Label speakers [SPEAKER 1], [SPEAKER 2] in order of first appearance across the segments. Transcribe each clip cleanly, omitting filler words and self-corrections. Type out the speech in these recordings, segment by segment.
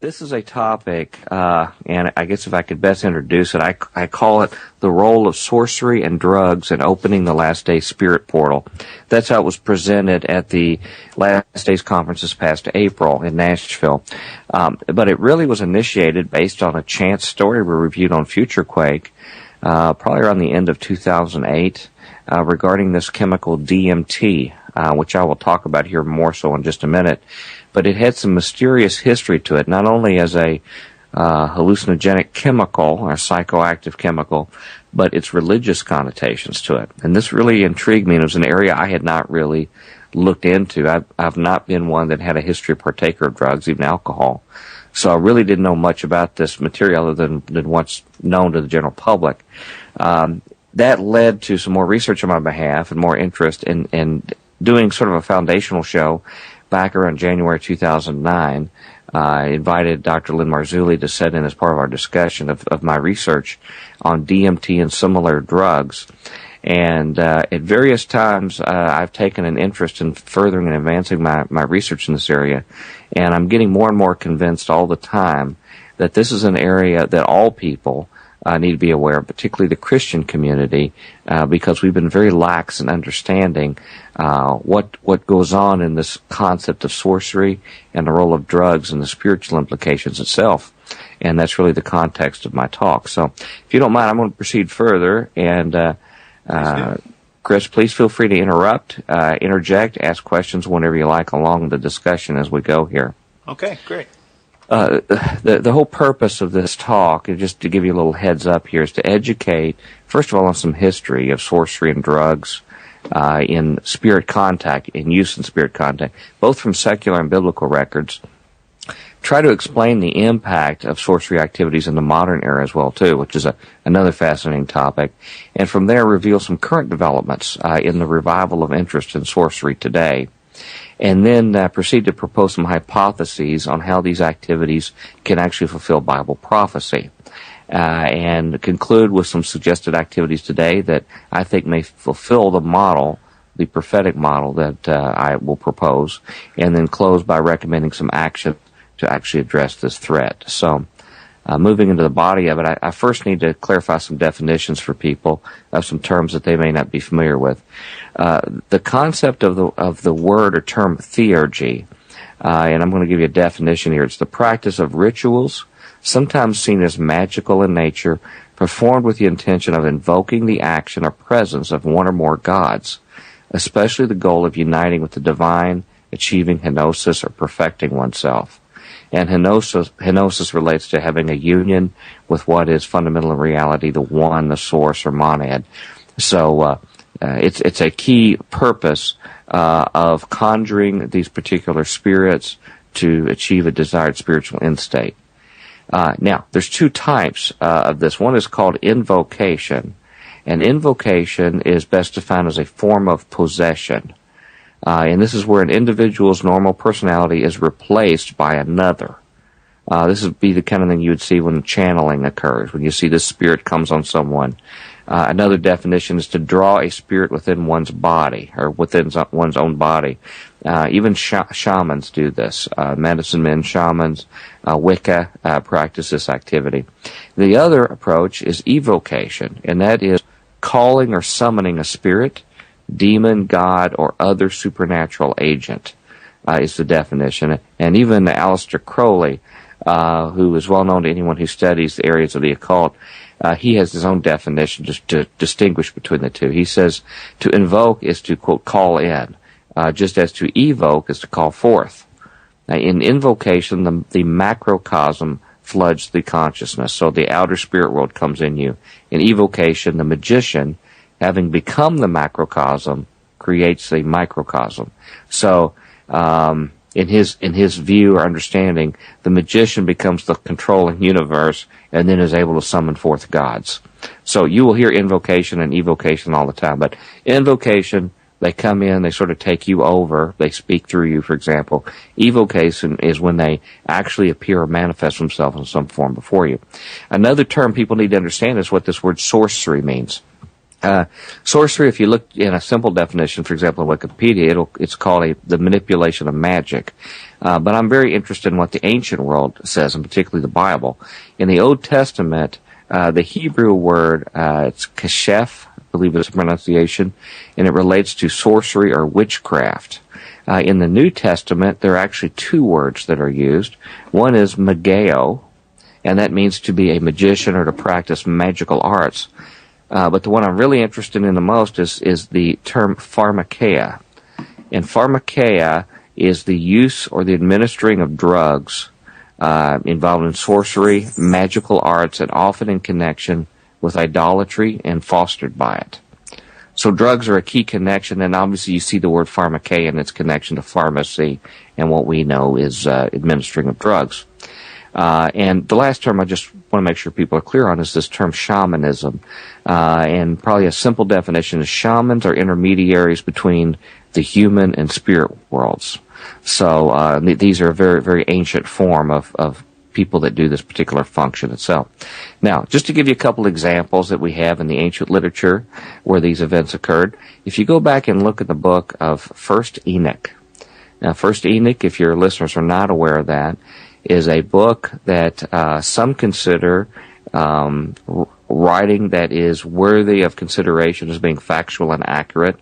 [SPEAKER 1] This is a topic, and I guess if I could best introduce it, I call it the role of sorcery and drugs in opening the Last Day Spirit Portal. That's how it was presented at the Last Days Conference this past April in Nashville. But it really was initiated based on a chance story we reviewed on Future Quake, probably around the end of 2008, regarding this chemical DMT, which I will talk about here more so in just a minute. But it had some mysterious history to it, not only as a hallucinogenic chemical or psychoactive chemical, but its religious connotations to it. And this really intrigued me, and it was an area I had not really looked into. I've not been one that had a history of partaker of drugs, even alcohol. So I really didn't know much about this material other than what's known to the general public. That led to some more research on my behalf and more interest in doing sort of a foundational show back around January 2009. I invited Dr. Lynn Marzulli to sit in as part of our discussion of my research on DMT and similar drugs. And at various times, I've taken an interest in furthering and advancing my research in this area. And I'm getting more and more convinced all the time that this is an area that all people need to be aware of, particularly the Christian community, because we've been very lax in understanding what goes on in this concept of sorcery and the role of drugs and the spiritual implications itself. And that's really the context of my talk. So if you don't mind, I'm going to proceed further. And Chris, please feel free to interject, ask questions whenever you like along the discussion as we go here.
[SPEAKER 2] Okay, great.
[SPEAKER 1] The whole purpose of this talk, and just to give you a little heads up here, is to educate, first of all, on some history of sorcery and drugs in spirit contact, in use in spirit contact, both from secular and biblical records. Try to explain the impact of sorcery activities in the modern era as well, too, which is another fascinating topic. And from there, reveal some current developments in the revival of interest in sorcery today. And then proceed to propose some hypotheses on how these activities can actually fulfill Bible prophecy. And conclude with some suggested activities today that I think may fulfill the model, the prophetic model that I will propose, and then close by recommending some action to actually address this threat. So, moving into the body of it, I first need to clarify some definitions for people of some terms that they may not be familiar with. The concept of the word or term theurgy, and I'm going to give you a definition here. It's the practice of rituals, sometimes seen as magical in nature, performed with the intention of invoking the action or presence of one or more gods, especially the goal of uniting with the divine, achieving henosis or perfecting oneself. And henosis relates to having a union with what is fundamental in reality, the one, the source, or monad. So it's a key purpose of conjuring these particular spirits to achieve a desired spiritual end state. Now, there's two types of this. One is called invocation, and invocation is best defined as a form of possession. And this is where an individual's normal personality is replaced by another. This would be the kind of thing you would see when channeling occurs, when you see this spirit comes on someone. Another definition is to draw a spirit within one's body, or within one's own body. Even shamans do this. Medicine men, shamans, Wicca practice this activity. The other approach is evocation, and that is calling or summoning a spirit, demon, god, or other supernatural agent is the definition. And even Aleister Crowley, who is well known to anyone who studies the areas of the occult, he has his own definition just to distinguish between the two. He says to invoke is to, quote, call in, just as to evoke is to call forth. In invocation, the macrocosm floods the consciousness, so the outer spirit world comes in you. In evocation, the magician, having become the macrocosm, creates the microcosm. So, in his view or understanding, the magician becomes the controlling universe and then is able to summon forth gods. So you will hear invocation and evocation all the time, but invocation, they come in, they sort of take you over, they speak through you, for example. Evocation is when they actually appear or manifest themselves in some form before you. Another term people need to understand is what this word sorcery means. Sorcery, if you look in a simple definition, for example, in Wikipedia, it's called the manipulation of magic. But I'm very interested in what the ancient world says, and particularly the Bible. In the Old Testament, the Hebrew word, it's keshef, I believe it's a pronunciation, and it relates to sorcery or witchcraft. In the New Testament, there are actually two words that are used. One is mageo, and that means to be a magician or to practice magical arts. But the one I'm really interested in the most is the term pharmakeia. And pharmakeia is the use or the administering of drugs involved in sorcery, magical arts, and often in connection with idolatry and fostered by it. So drugs are a key connection, and obviously you see the word pharmakeia and its connection to pharmacy and what we know is administering of drugs. And the last term I just want to make sure people are clear on is this term shamanism. And probably a simple definition is shamans are intermediaries between the human and spirit worlds. So these are a very, very ancient form of people that do this particular function itself. Now, just to give you a couple examples that we have in the ancient literature where these events occurred, if you go back and look at the book of First Enoch. Now, First Enoch, if your listeners are not aware of that, is a book that some consider writing that is worthy of consideration as being factual and accurate.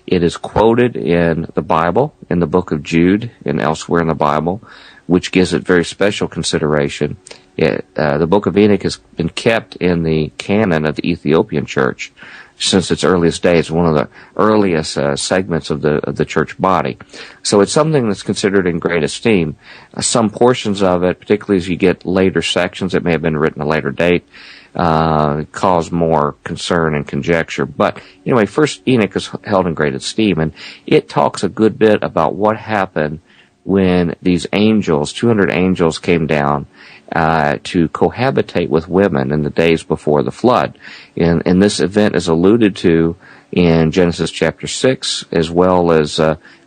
[SPEAKER 1] It is quoted in the Bible, in the book of Jude, and elsewhere in the Bible, which gives it very special consideration. The book of Enoch has been kept in the canon of the Ethiopian church since its earliest days, one of the earliest segments of the church body. So it's something that's considered in great esteem. Some portions of it, particularly as you get later sections that may have been written at a later date, cause more concern and conjecture. But anyway, First Enoch is held in great esteem, and it talks a good bit about what happened when these angels, 200 angels, came down to cohabitate with women in the days before the flood. And this event is alluded to in Genesis chapter 6, as well as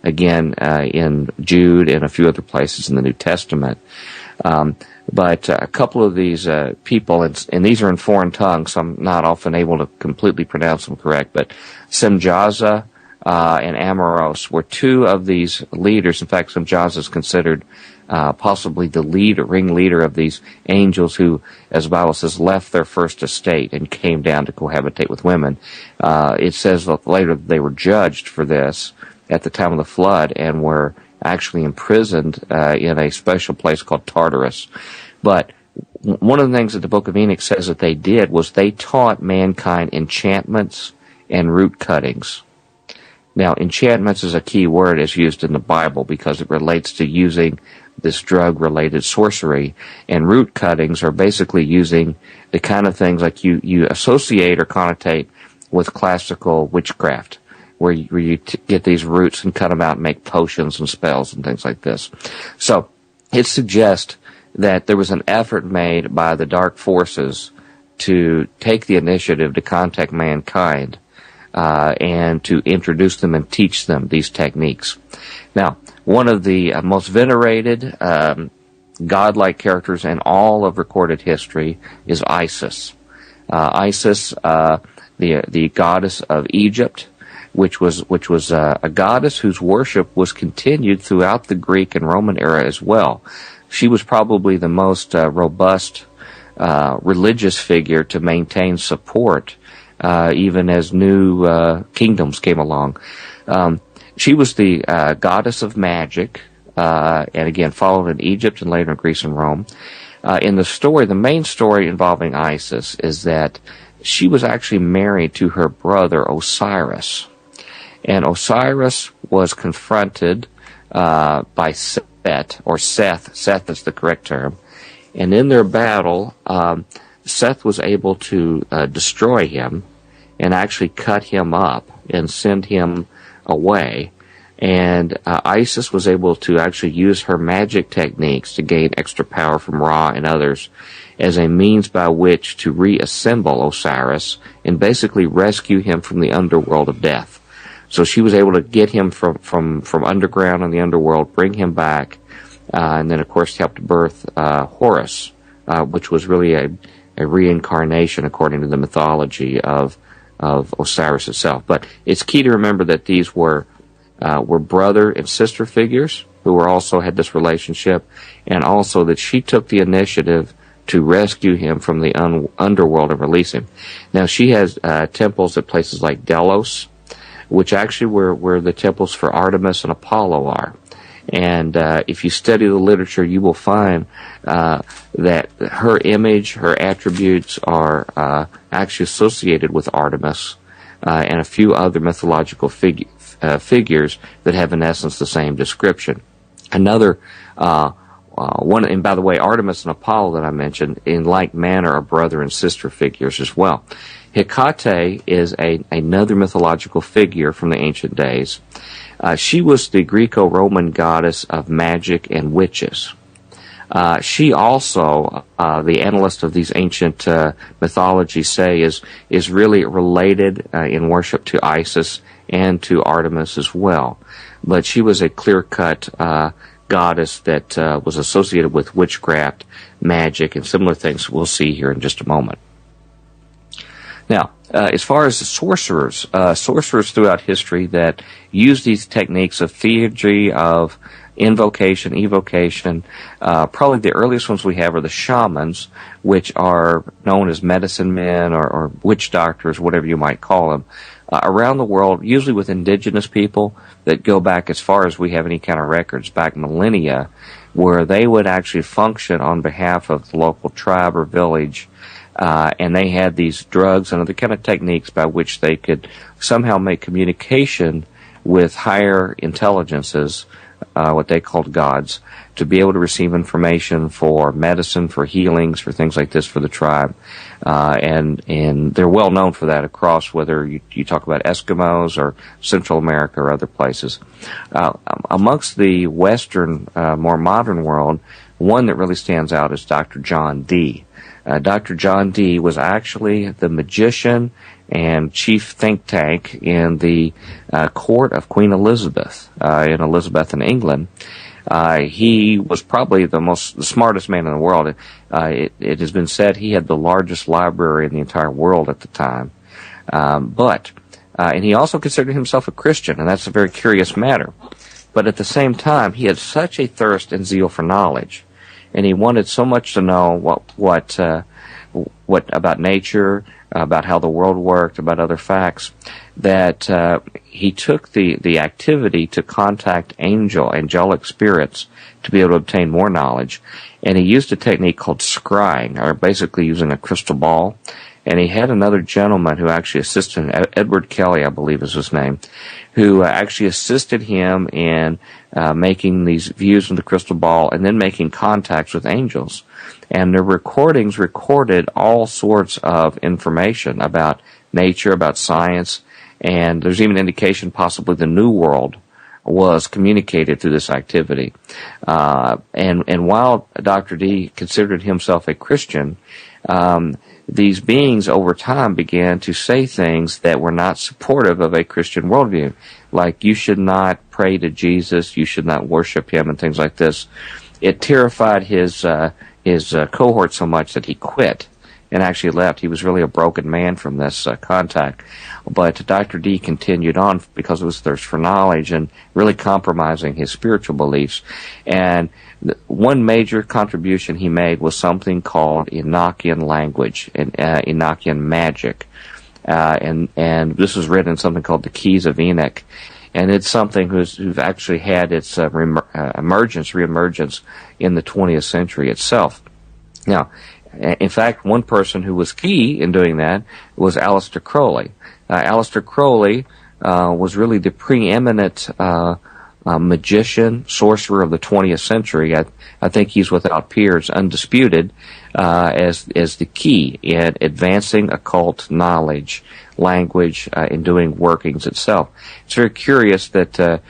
[SPEAKER 1] again in Jude and a few other places in the New Testament. But a couple of these people, and these are in foreign tongues, so I'm not often able to completely pronounce them correct, but Semjaza and Amoros were two of these leaders. In fact, Semjaza is considered possibly the ringleader of these angels who, as the Bible says, left their first estate and came down to cohabitate with women. It says that later they were judged for this at the time of the flood and were actually imprisoned in a special place called Tartarus. But one of the things that the book of Enoch says that they did was they taught mankind enchantments and root cuttings. Now, enchantments is a key word as used in the Bible because it relates to using this drug-related sorcery, and root cuttings are basically using the kind of things like you associate or connotate with classical witchcraft, where you get these roots and cut them out and make potions and spells and things like this. So it suggests that there was an effort made by the dark forces to take the initiative to contact mankind and to introduce them and teach them these techniques. Now, one of the most venerated godlike characters in all of recorded history is Isis. Isis, the goddess of Egypt, which was a goddess whose worship was continued throughout the Greek and Roman era as well. She was probably the most robust religious figure to maintain support even as new kingdoms came along. She was the goddess of magic, and again followed in Egypt and later in Greece and Rome. In the story, the main story involving Isis is that she was actually married to her brother Osiris. And Osiris was confronted by Seth, or Seth. Seth is the correct term. And in their battle, Seth was able to destroy him and actually cut him up and send him away. And Isis was able to actually use her magic techniques to gain extra power from Ra and others as a means by which to reassemble Osiris and basically rescue him from the underworld of death. So she was able to get him from underground in the underworld, bring him back, and then, of course, helped birth Horus, which was really a reincarnation, according to the mythology of Osiris itself. But it's key to remember that these were brother and sister figures, who were also had this relationship, and also that she took the initiative to rescue him from the underworld and release him. Now, she has temples at places like Delos, which actually where the temples for Artemis and Apollo are. And if you study the literature, you will find that her image, her attributes are actually associated with Artemis and a few other mythological figures that have, in essence, the same description. Another one, and by the way, Artemis and Apollo that I mentioned, in like manner, are brother and sister figures as well. Hecate is another mythological figure from the ancient days. She was the Greco-Roman goddess of magic and witches. She also, the annalists of these ancient mythologies say, is really related in worship to Isis and to Artemis as well. But she was a clear-cut goddess that was associated with witchcraft, magic, and similar things we'll see here in just a moment. Now, as far as the sorcerers throughout history that use these techniques of theurgy, of invocation, evocation, probably the earliest ones we have are the shamans, which are known as medicine men or witch doctors, whatever you might call them, around the world, usually with indigenous people that go back as far as we have any kind of records, back millennia, where they would actually function on behalf of the local tribe or village. And they had these drugs and other kind of techniques by which they could somehow make communication with higher intelligences, what they called gods, to be able to receive information for medicine, for healings, for things like this for the tribe. And they're well known for that across, whether you talk about Eskimos or Central America or other places. Amongst the Western, more modern world, one that really stands out is Dr. John Dee. Dr. John Dee was actually the magician and chief think tank in the court of Queen Elizabeth, in England. He was probably the smartest man in the world. It has been said he had the largest library in the entire world at the time. And he also considered himself a Christian, and that's a very curious matter. But at the same time, he had such a thirst and zeal for knowledge, and he wanted so much to know what about nature, about how the world worked, about other facts, that he took the activity to contact angelic spirits to be able to obtain more knowledge. And he used a technique called scrying, or basically using a crystal ball. And he had another gentleman who actually assisted him, Edward Kelly, I believe is his name, who actually assisted him in making these views of the crystal ball and then making contacts with angels. And the recordings recorded all sorts of information about nature, about science, and there's even indication possibly the New World was communicated through this activity. And while Dr. Dee considered himself a Christian, these beings over time began to say things that were not supportive of a Christian worldview, like you should not pray to Jesus, you should not worship him, and things like this. It terrified his cohort so much that he quit and actually left. He was really a broken man from this contact. But Dr. Dee continued on because of his thirst for knowledge and really compromising his spiritual beliefs. And one major contribution he made was something called Enochian language, and Enochian magic. And this was written in something called the Keys of Enoch. And it's something who's actually had its reemergence in the 20th century itself. Now, in fact, one person who was key in doing that was Aleister Crowley. Aleister Crowley was really the preeminent magician, sorcerer of the 20th century. I think he's without peers, undisputed, as the key in advancing occult knowledge, language, in doing workings itself. It's very curious that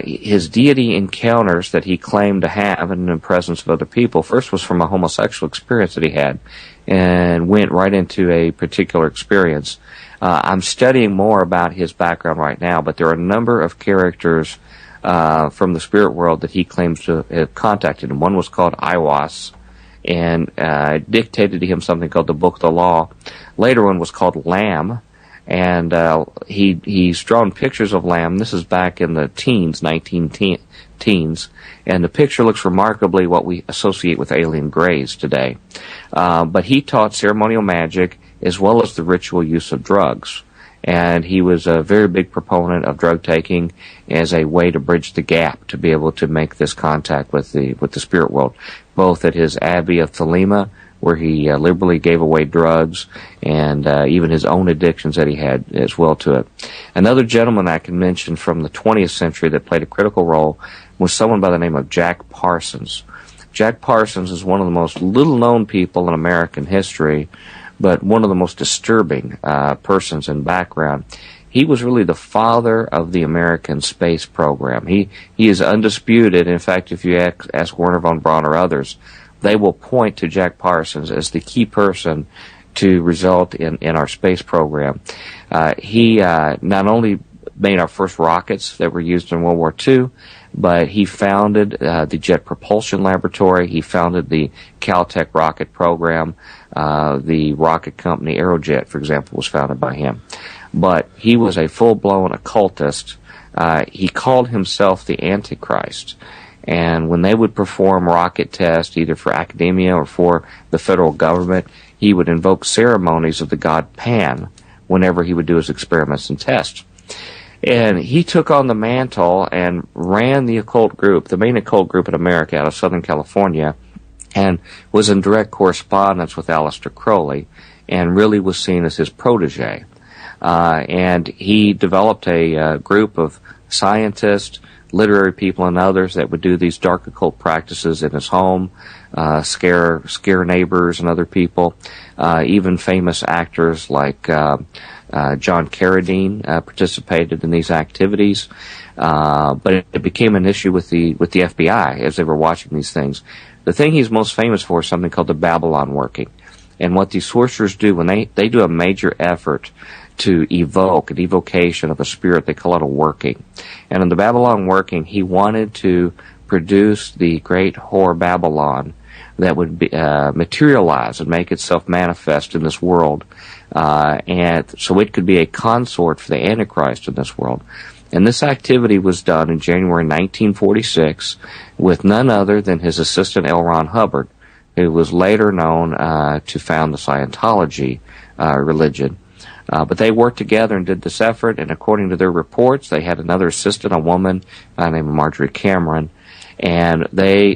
[SPEAKER 1] his deity encounters that he claimed to have in the presence of other people first was from a homosexual experience that he had, and went right into a particular experience. I'm studying more about his background right now, but there are a number of characters from the spirit world that he claims to have contacted, and one was called Iwas, and dictated to him something called the Book of the Law. Later one was called Lamb, And he's drawn pictures of lamb. This is back in the teens, 19-teens, and the picture looks remarkably what we associate with alien grays today. But he taught ceremonial magic as well as the ritual use of drugs. And he was a very big proponent of drug taking as a way to bridge the gap to be able to make this contact with the spirit world, both at his abbey of Thelema, where he liberally gave away drugs, and even his own addictions that he had as well to it. Another gentleman I can mention from the 20th century that played a critical role was someone by the name of Jack Parsons. Jack Parsons is one of the most little-known people in American history, but one of the most disturbing persons in background. He was really the father of the American space program. He is undisputed. In fact, if you ask Werner von Braun or others, they will point to Jack Parsons as the key person to result in our space program. He not only made our first rockets that were used in World War II, but he founded the Jet Propulsion Laboratory. He founded the Caltech rocket program. The rocket company Aerojet, for example, was founded by him. But he was a full-blown occultist. He called himself the Antichrist. And when they would perform rocket tests, either for academia or for the federal government, he would invoke ceremonies of the god Pan whenever he would do his experiments and tests. And he took on the mantle and ran the occult group, the main occult group in America out of Southern California, and was in direct correspondence with Aleister Crowley, and really was seen as his protege. And he developed a group of scientists, literary people, and others that would do these dark occult practices in his home, scare neighbors and other people. Even famous actors like John Carradine participated in these activities. But it became an issue with the FBI as they were watching these things. The thing he's most famous for is something called the Babylon working. And what these sorcerers do when they do a major effort to evoke, an evocation of a spirit, they call it a working. And in the Babylon working, he wanted to produce the great whore Babylon that would be, materialize and make itself manifest in this world, and so it could be a consort for the Antichrist in this world. And this activity was done in January 1946 with none other than his assistant L. Ron Hubbard, who was later known to found the Scientology religion. But they worked together and did this effort, and according to their reports, they had another assistant, a woman named Marjorie Cameron, and they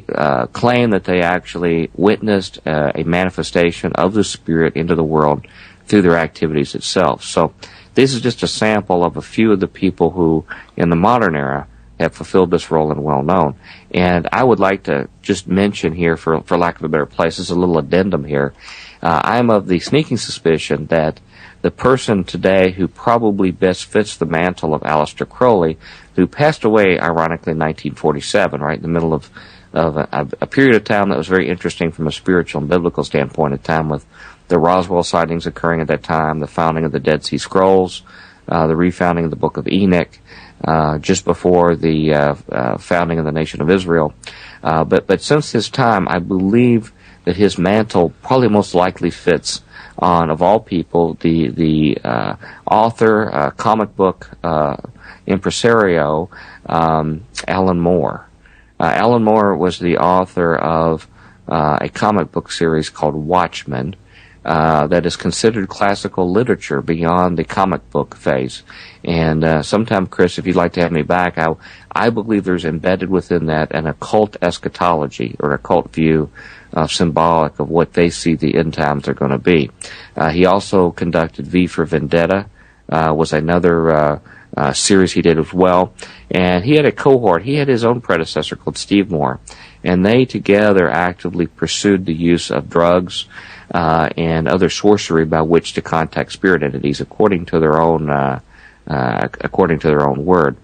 [SPEAKER 1] claim that they actually witnessed a manifestation of the spirit into the world through their activities itself. So this is just a sample of a few of the people who, in the modern era, have fulfilled this role and well known. And I would like to just mention here, for lack of a better place, as a little addendum here, I'm of the sneaking suspicion that the person today who probably best fits the mantle of Aleister Crowley, who passed away, ironically, in 1947, right in the middle of a period of time that was very interesting from a spiritual and biblical standpoint, a time with the Roswell sightings occurring at that time, the founding of the Dead Sea Scrolls, the refounding of the Book of Enoch, just before the founding of the nation of Israel. But since his time, I believe that his mantle probably most likely fits on, of all people, the author, comic book impresario, Alan Moore. Alan Moore was the author of a comic book series called Watchmen, that is considered classical literature beyond the comic book phase. And sometime, Chris, if you'd like to have me back, I believe there's embedded within that an occult eschatology, or occult view symbolic of what they see the end times are going to be. He also conducted V for Vendetta, was another series he did as well. And he had a cohort. He had his own predecessor called Steve Moore. And they together actively pursued the use of drugs and other sorcery by which to contact spirit entities, according to their own word.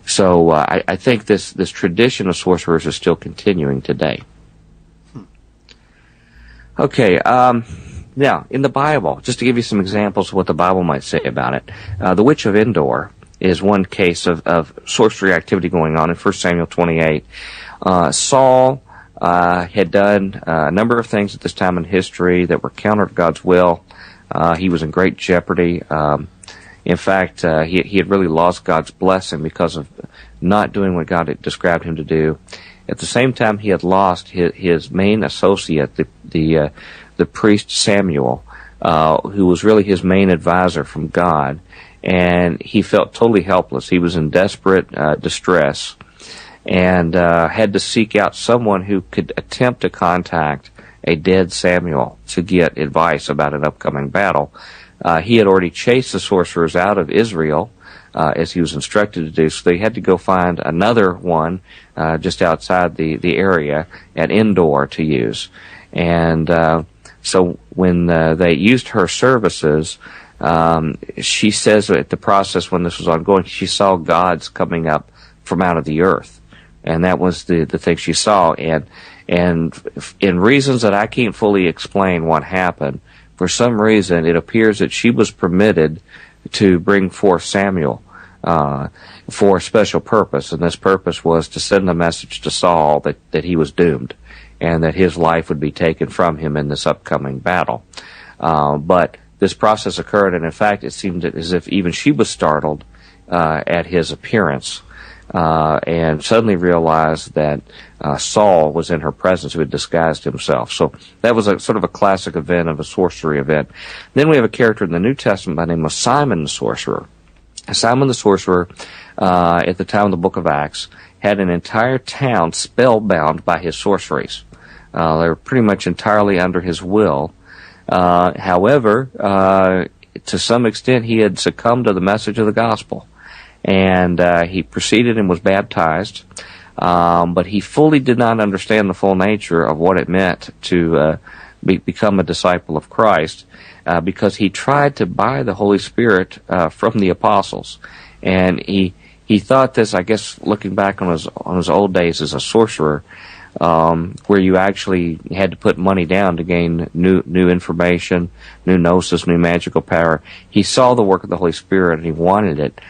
[SPEAKER 1] So I think this tradition of sorcerers is still continuing today. Okay, now in the Bible, just to give you some examples of what the Bible might say about it, the witch of Endor is one case of sorcery activity going on in 1 Samuel 28. Saul had done a number of things at this time in history that were counter to God's will. He was in great jeopardy. In fact, he had really lost God's blessing because of not doing what God had described him to do. At the same time, he had lost his main associate, the priest Samuel, who was really his main advisor from God, and he felt totally helpless. He was in desperate distress, and had to seek out someone who could attempt to contact a dead Samuel to get advice about an upcoming battle. He had already chased the sorcerers out of Israel, as he was instructed to do, so they had to go find another one just outside the area at Endor to use. And so when they used her services, she says at the process when this was ongoing, she saw gods coming up from out of the earth. And that was the thing she saw. And in reasons that I can't fully explain what happened, for some reason it appears that she was permitted to bring forth Samuel for a special purpose. And this purpose was to send a message to Saul that he was doomed and that his life would be taken from him in this upcoming battle. But this process occurred, and in fact it seemed as if even she was startled at his appearance. And suddenly realized that Saul was in her presence, who had disguised himself. So that was a sort of a classic event of a sorcery event. Then we have a character in the New Testament by the name of Simon the Sorcerer. Simon the Sorcerer, at the time of the book of Acts, had an entire town spellbound by his sorceries. They were pretty much entirely under his will. However, to some extent, he had succumbed to the message of the gospel. And he proceeded and was baptized, but he fully did not understand the full nature of what it meant to become a disciple of Christ, because he tried to buy the Holy Spirit from the apostles. And he thought this, I guess, looking back on his old days as a sorcerer, where you actually had to put money down to gain new information, new gnosis, new magical power. He saw the work of the Holy Spirit and he wanted it.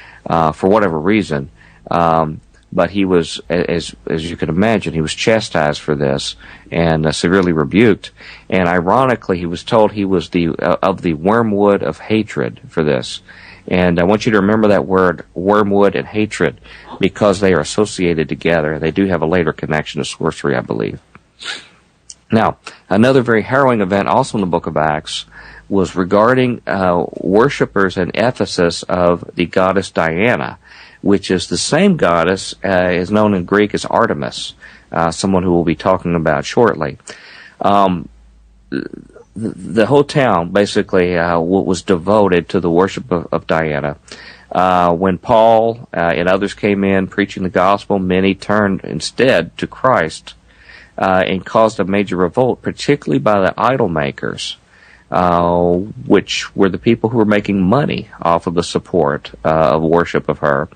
[SPEAKER 1] For whatever reason, but he was, as you can imagine, he was chastised for this and severely rebuked. And ironically, he was told he was of the wormwood of hatred for this. And I want you to remember that word, wormwood and hatred, because they are associated together. They do have a later connection to sorcery, I believe. Now, another very harrowing event, also in the book of Acts, was regarding worshippers in Ephesus of the goddess Diana, which is the same goddess is known in Greek as Artemis, someone who we'll be talking about shortly. The whole town basically was devoted to the worship of Diana. When Paul and others came in preaching the gospel, many turned instead to Christ and caused a major revolt, particularly by the idol makers, which were the people who were making money off of the support of worship of her.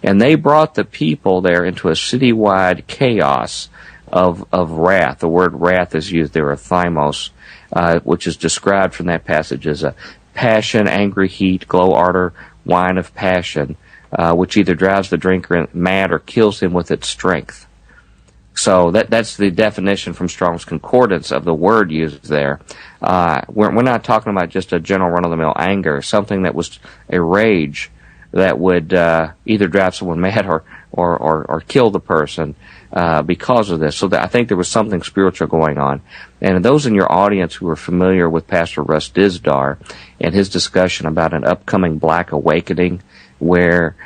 [SPEAKER 1] And they brought the people there into a citywide chaos of wrath. The word wrath is used there, thymos, which is described from that passage as a passion, angry heat, glow, ardor, wine of passion, which either drives the drinker mad or kills him with its strength. So that's the definition from Strong's Concordance of the word used there. We're not talking about just a general run-of-the-mill anger, something that was a rage that would either drive someone mad or kill the person because of this. So I think there was something spiritual going on. And those in your audience who are familiar with Pastor Russ Dizdar and his discussion about an upcoming Black Awakening, where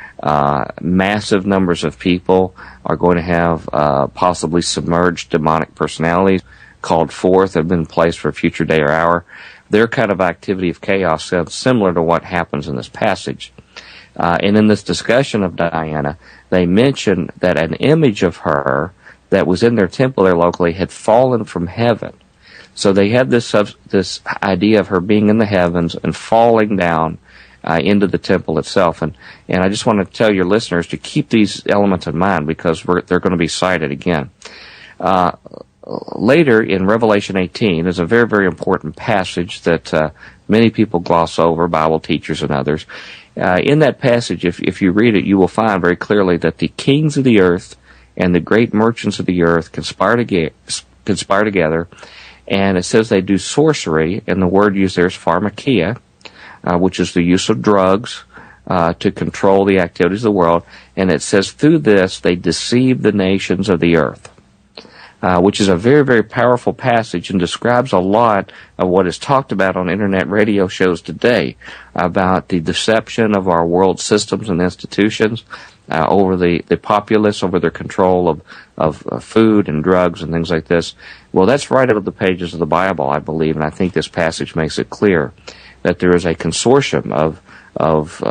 [SPEAKER 1] massive numbers of people are going to have possibly submerged demonic personalities called forth, have been placed for a future day or hour. Their kind of activity of chaos sounds similar to what happens in this passage. And in this discussion of Diana, they mention that an image of her that was in their temple there locally had fallen from heaven. So they had this idea of her being in the heavens and falling down into the temple itself. And I just want to tell your listeners to keep these elements in mind, because they're going to be cited again. Later in Revelation 18 is a very, very important passage that many people gloss over, Bible teachers and others. In that passage, if you read it, you will find very clearly that the kings of the earth and the great merchants of the earth conspire together, and it says they do sorcery, and the word used there is pharmakeia, which is the use of drugs to control the activities of the world. And it says through this they deceive the nations of the earth, which is a very, very powerful passage and describes a lot of what is talked about on internet radio shows today about the deception of our world systems and institutions over the populace, over their control of food and drugs and things like this. Well, that's right out of the pages of the Bible, I believe, and I think this passage makes it clear that there is a consortium of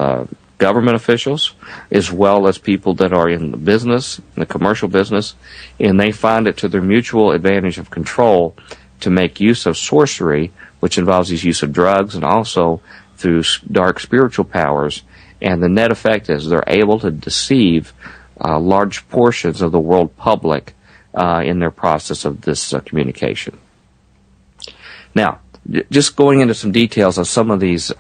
[SPEAKER 1] government officials as well as people that are in the business, in the commercial business, and they find it to their mutual advantage of control to make use of sorcery, which involves the use of drugs and also through dark spiritual powers. And the net effect is they're able to deceive large portions of the world public in their process of this communication. Now, just going into some details of some of these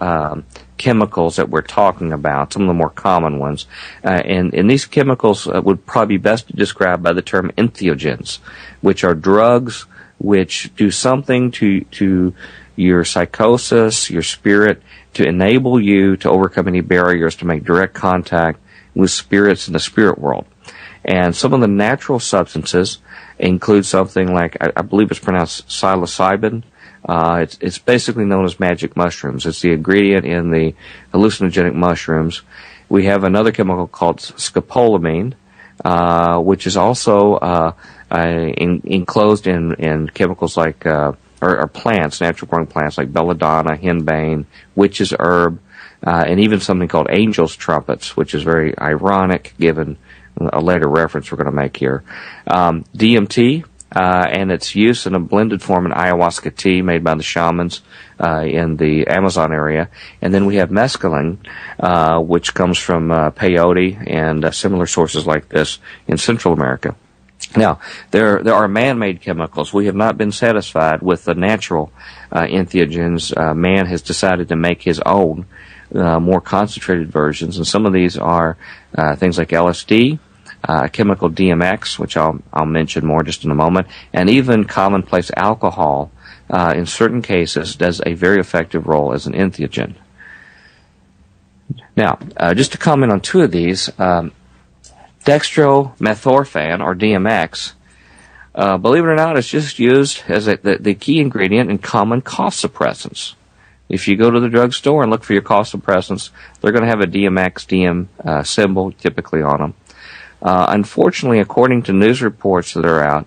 [SPEAKER 1] chemicals that we're talking about, some of the more common ones, and these chemicals would probably be best described by the term entheogens, which are drugs which do something to your psychosis, your spirit, to enable you to overcome any barriers to make direct contact with spirits in the spirit world. And some of the natural substances include something like, I believe it's pronounced psilocybin. It's basically known as magic mushrooms. It's the ingredient in the hallucinogenic mushrooms. We have another chemical called scopolamine, which is also enclosed in chemicals like or plants, natural growing plants like belladonna, henbane, witch's herb, and even something called angel's trumpets, which is very ironic given a later reference we're going to make here. DMT, and its use in a blended form in ayahuasca tea made by the shamans in the Amazon area. And then we have mescaline, which comes from peyote and similar sources like this in Central America. Now, there are man-made chemicals. We have not been satisfied with the natural entheogens. Man has decided to make his own more concentrated versions, and some of these are things like LSD, chemical DMX, which I'll mention more just in a moment, and even commonplace alcohol in certain cases does a very effective role as an entheogen. Now, just to comment on two of these, dextromethorphan, or DMX, believe it or not, it's just used as the key ingredient in common cough suppressants. If you go to the drugstore and look for your cough suppressants, they're going to have a DMX symbol typically on them. Unfortunately, according to news reports that are out,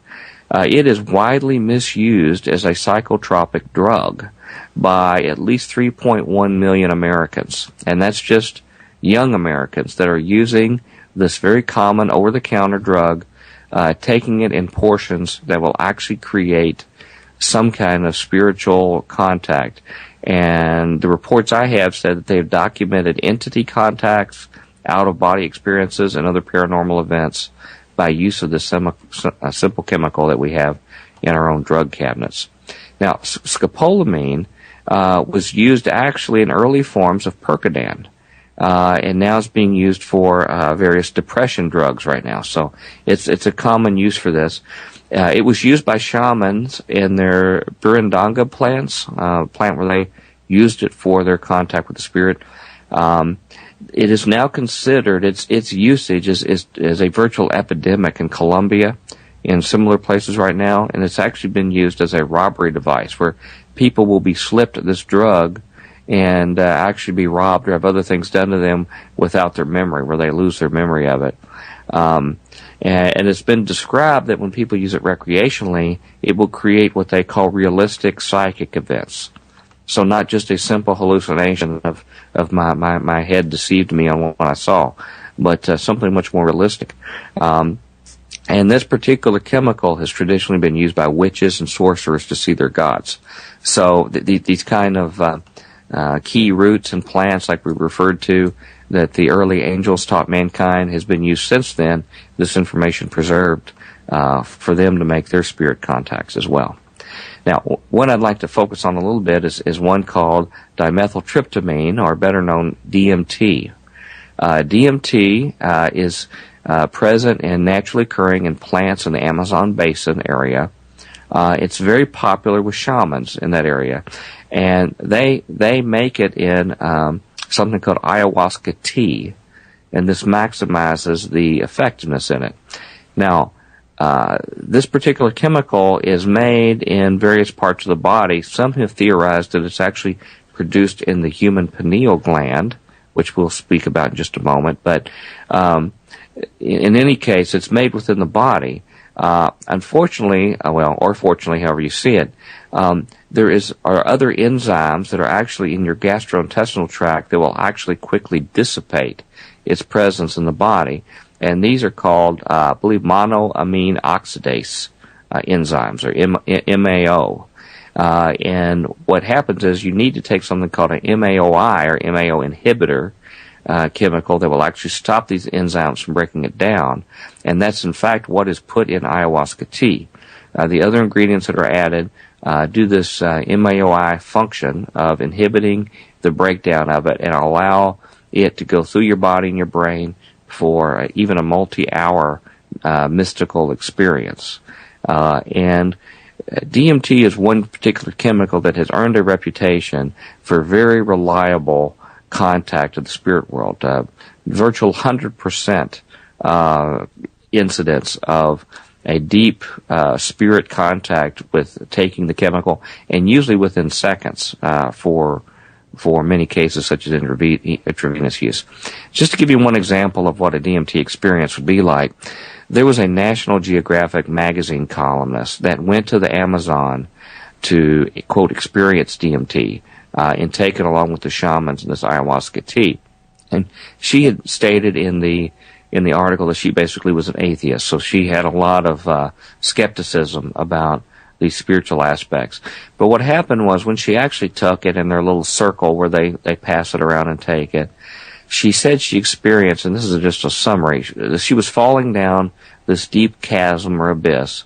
[SPEAKER 1] it is widely misused as a psychotropic drug by at least 3.1 million Americans. And that's just young Americans that are using this very common over-the-counter drug, taking it in portions that will actually create some kind of spiritual contact. And the reports I have said that they have documented entity contacts, out-of-body experiences, and other paranormal events by use of this simple chemical that we have in our own drug cabinets. Now, scopolamine was used actually in early forms of Percodan, and now is being used for various depression drugs right now. So it's a common use for this. It was used by shamans in their burundanga plants, plant where they used it for their contact with the spirit. It is now considered, its usage is a virtual epidemic in Colombia, in similar places right now, and it's actually been used as a robbery device where people will be slipped this drug and actually be robbed or have other things done to them without their memory, where they lose their memory of it. And it's been described that when people use it recreationally, it will create what they call realistic psychic events. So not just a simple hallucination of my head deceived me on what I saw, but something much more realistic. And this particular chemical has traditionally been used by witches and sorcerers to see their gods. So these kind of key roots and plants, like we referred to, that the early angels taught mankind, has been used since then, this information preserved for them to make their spirit contacts as well. Now, one I'd like to focus on a little bit is one called dimethyltryptamine, or better known DMT. DMT is present and naturally occurring in plants in the Amazon basin area. It's very popular with shamans in that area, and they make it in something called ayahuasca tea, and this maximizes the effectiveness in it. Now, this particular chemical is made in various parts of the body. Some have theorized that it's actually produced in the human pineal gland, which we'll speak about in just a moment. But in any case, it's made within the body. Unfortunately, or fortunately, however you see it, there are other enzymes that are actually in your gastrointestinal tract that will actually quickly dissipate its presence in the body. And these are called, I believe, monoamine oxidase enzymes, or MAO. And what happens is you need to take something called an MAOI, or MAO inhibitor, chemical that will actually stop these enzymes from breaking it down. And that's, in fact, what is put in ayahuasca tea. The other ingredients that are added do this MAOI function of inhibiting the breakdown of it and allow it to go through your body and your brain for even a multi-hour mystical experience. And DMT is one particular chemical that has earned a reputation for very reliable contact of the spirit world. Virtual 100% incidence of a deep spirit contact with taking the chemical, and usually within seconds for many cases such as intravenous use. Just to give you one example of what a DMT experience would be like, there was a National Geographic magazine columnist that went to the Amazon to, quote, experience DMT and take it along with the shamans and this ayahuasca tea. And she had stated in the article that she basically was an atheist, so she had a lot of skepticism about these spiritual aspects. But what happened was when she actually took it in their little circle where they pass it around and take it, she said she experienced, and this is just a summary, she was falling down this deep chasm or abyss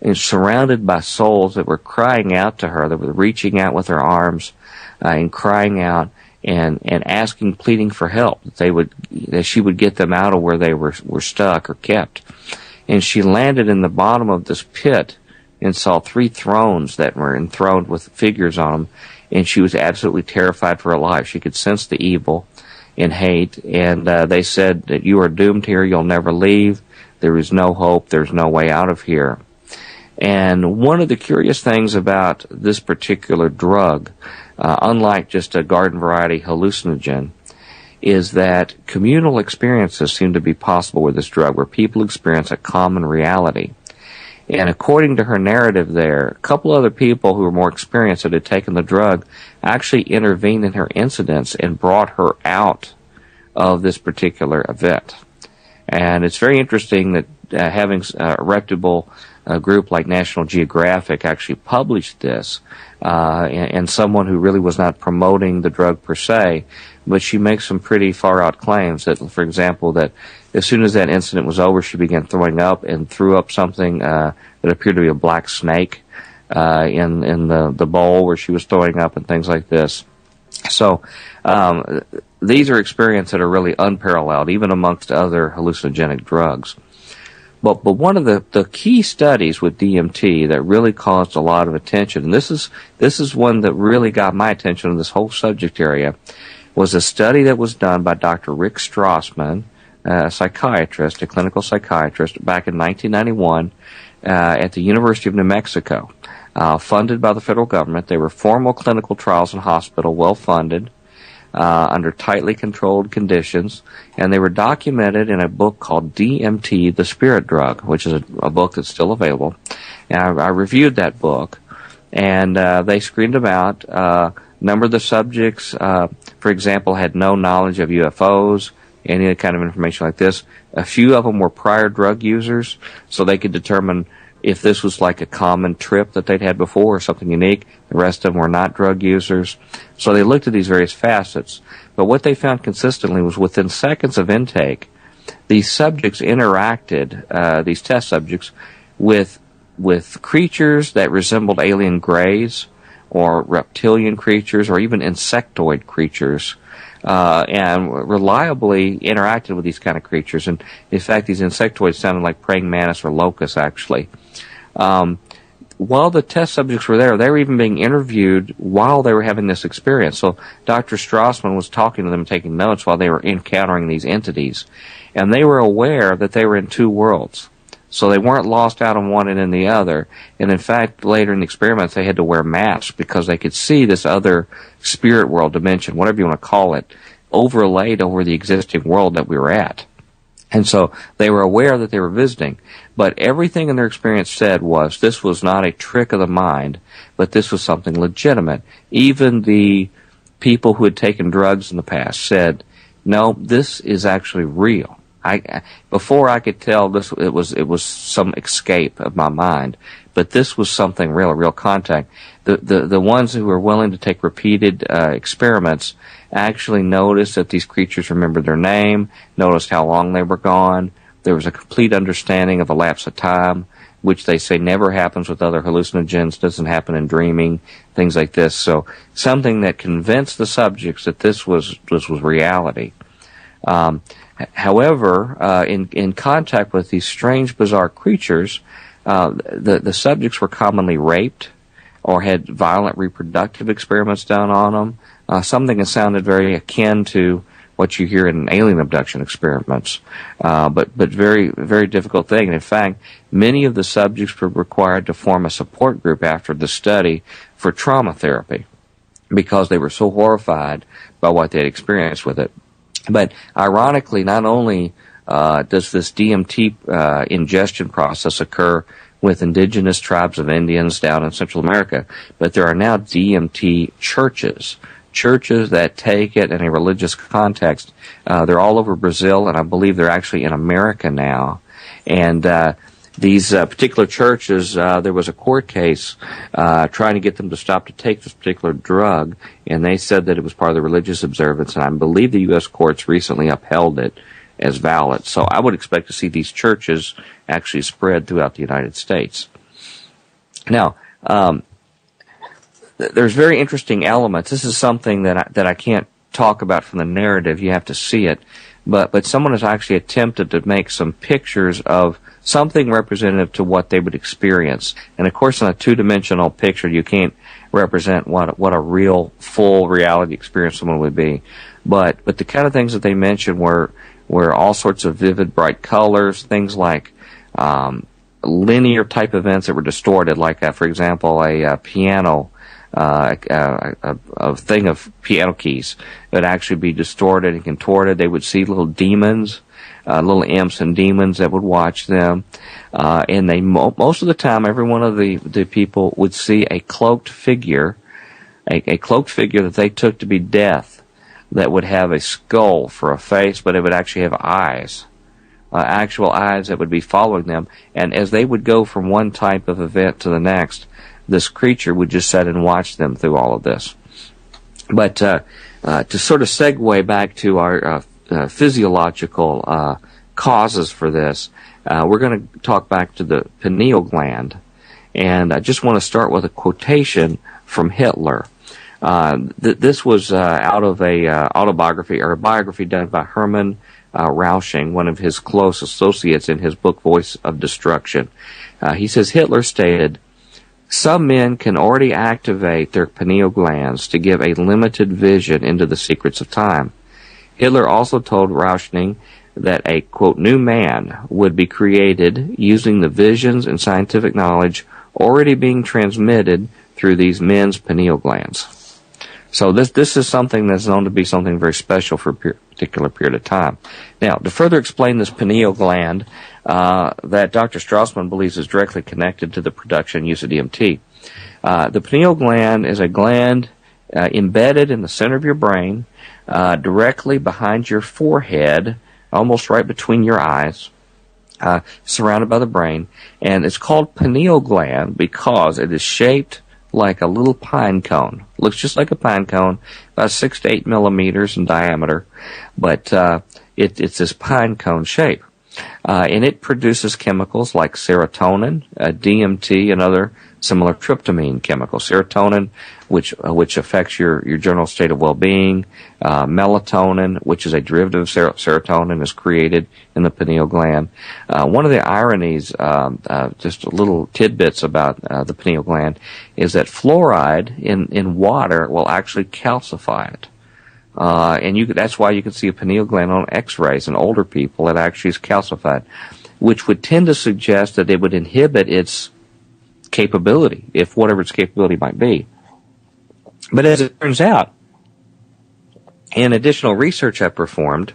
[SPEAKER 1] and surrounded by souls that were crying out to her, that were reaching out with their arms and crying out and asking, pleading for help, that she would get them out of where they were stuck or kept. And she landed in the bottom of this pit and saw 3 thrones that were enthroned with figures on them, and she was absolutely terrified for her life. She could sense the evil and hate, and they said that you are doomed here, you'll never leave, there is no hope, there's no way out of here. And one of the curious things about this particular drug, unlike just a garden variety hallucinogen, is that communal experiences seem to be possible with this drug, where people experience a common reality. And according to her narrative there, a couple other people who were more experienced that had taken the drug actually intervened in her incidents and brought her out of this particular event. And it's very interesting that having a reputable group like National Geographic actually published this, and someone who really was not promoting the drug per se, but she makes some pretty far-out claims that, for example, that as soon as that incident was over, she began throwing up and threw up something that appeared to be a black snake in the bowl where she was throwing up and things like this. So these are experiences that are really unparalleled, even amongst other hallucinogenic drugs. But one of the key studies with DMT that really caused a lot of attention, and this is one that really got my attention in this whole subject area, was a study that was done by Dr. Rick Strassman, a psychiatrist, a clinical psychiatrist, back in 1991 at the University of New Mexico, funded by the federal government. They were formal clinical trials in hospital, well-funded, under tightly controlled conditions, and they were documented in a book called DMT, the Spirit Drug, which is a book that's still available. And I reviewed that book, and they screened them out. A number of the subjects, for example, had no knowledge of UFOs, any kind of information like this. A few of them were prior drug users, so they could determine if this was like a common trip that they'd had before or something unique. The rest of them were not drug users. So they looked at these various facets. But what they found consistently was within seconds of intake, these subjects interacted, these test subjects, with creatures that resembled alien greys or reptilian creatures or even insectoid creatures, and reliably interacted with these kind of creatures. And in fact, these insectoids sounded like praying mantis or locusts, actually. while the test subjects were there, they were even being interviewed while they were having this experience. So Dr. Strassman was talking to them, taking notes while they were encountering these entities. And they were aware that they were in two worlds. So they weren't lost out on one and in the other. And in fact, later in the experiments, they had to wear masks because they could see this other spirit world dimension, whatever you want to call it, overlaid over the existing world that we were at. And so they were aware that they were visiting, but everything in their experience said was this was not a trick of the mind, but this was something legitimate. Even the people who had taken drugs in the past said, no, this is actually real. Before I could tell this, it was some escape of my mind, but this was something real, real contact. The ones who were willing to take repeated experiments actually noticed that these creatures remembered their name, noticed how long they were gone. There was a complete understanding of a lapse of time, which they say never happens with other hallucinogens, doesn't happen in dreaming, things like this. So something that convinced the subjects that this was reality. However, in contact with these strange, bizarre creatures, the subjects were commonly raped or had violent reproductive experiments done on them. Something that sounded very akin to what you hear in alien abduction experiments, but very, very difficult thing. And in fact, many of the subjects were required to form a support group after the study for trauma therapy because they were so horrified by what they had experienced with it. But ironically, not only does this DMT ingestion process occur with indigenous tribes of Indians down in Central America, but there are now DMT churches that take it in a religious context. They're all over Brazil, and I believe they're actually in America now. And these particular churches, there was a court case trying to get them to stop to take this particular drug, and they said that it was part of the religious observance, and I believe the U.S. courts recently upheld it as valid. So I would expect to see these churches actually spread throughout the United States. Now, there's very interesting elements. This is something that I can't talk about from the narrative. You have to see it. But someone has actually attempted to make some pictures of something representative to what they would experience. And of course, in a two-dimensional picture, you can't represent what a real, full reality experience someone would be. But the kind of things that they mentioned were all sorts of vivid, bright colors, things like linear type events that were distorted, like, for example, a piano, a thing of piano keys that would actually be distorted and contorted. They would see little demons, little imps and demons that would watch them. And they most of the time, every one of the people would see a cloaked figure, a cloaked figure that they took to be death, that would have a skull for a face, but it would actually have eyes, actual eyes that would be following them. And as they would go from one type of event to the next, this creature would just sit and watch them through all of this. But to sort of segue back to our physiological causes for this, we're going to talk back to the pineal gland. And I just want to start with a quotation from Hitler. This was out of a autobiography, or a biography done by Hermann Rausching, one of his close associates in his book Voice of Destruction. He says, Hitler stated, "Some men can already activate their pineal glands to give a limited vision into the secrets of time." Hitler also told Rauschning that a, quote, new man would be created using the visions and scientific knowledge already being transmitted through these men's pineal glands. So this is something that's known to be something very special for a particular period of time. Now, to further explain this pineal gland, that Dr. Strassman believes is directly connected to the production and use of DMT. The pineal gland is a gland embedded in the center of your brain, directly behind your forehead, almost right between your eyes, surrounded by the brain. And it's called pineal gland because it is shaped like a little pine cone. Looks just like a pine cone, about 6 to 8 millimeters in diameter, but it's this pine cone shape. And it produces chemicals like serotonin, DMT, and other similar tryptamine chemicals, serotonin, which affects your general state of well-being, melatonin, which is a derivative of serotonin, is created in the pineal gland. One of the ironies, just little tidbits about the pineal gland, is that fluoride in water will actually calcify it. And that's why you can see a pineal gland on x-rays in older people that actually is calcified, which would tend to suggest that it would inhibit its capability, if whatever its capability might be. But as it turns out, in additional research I performed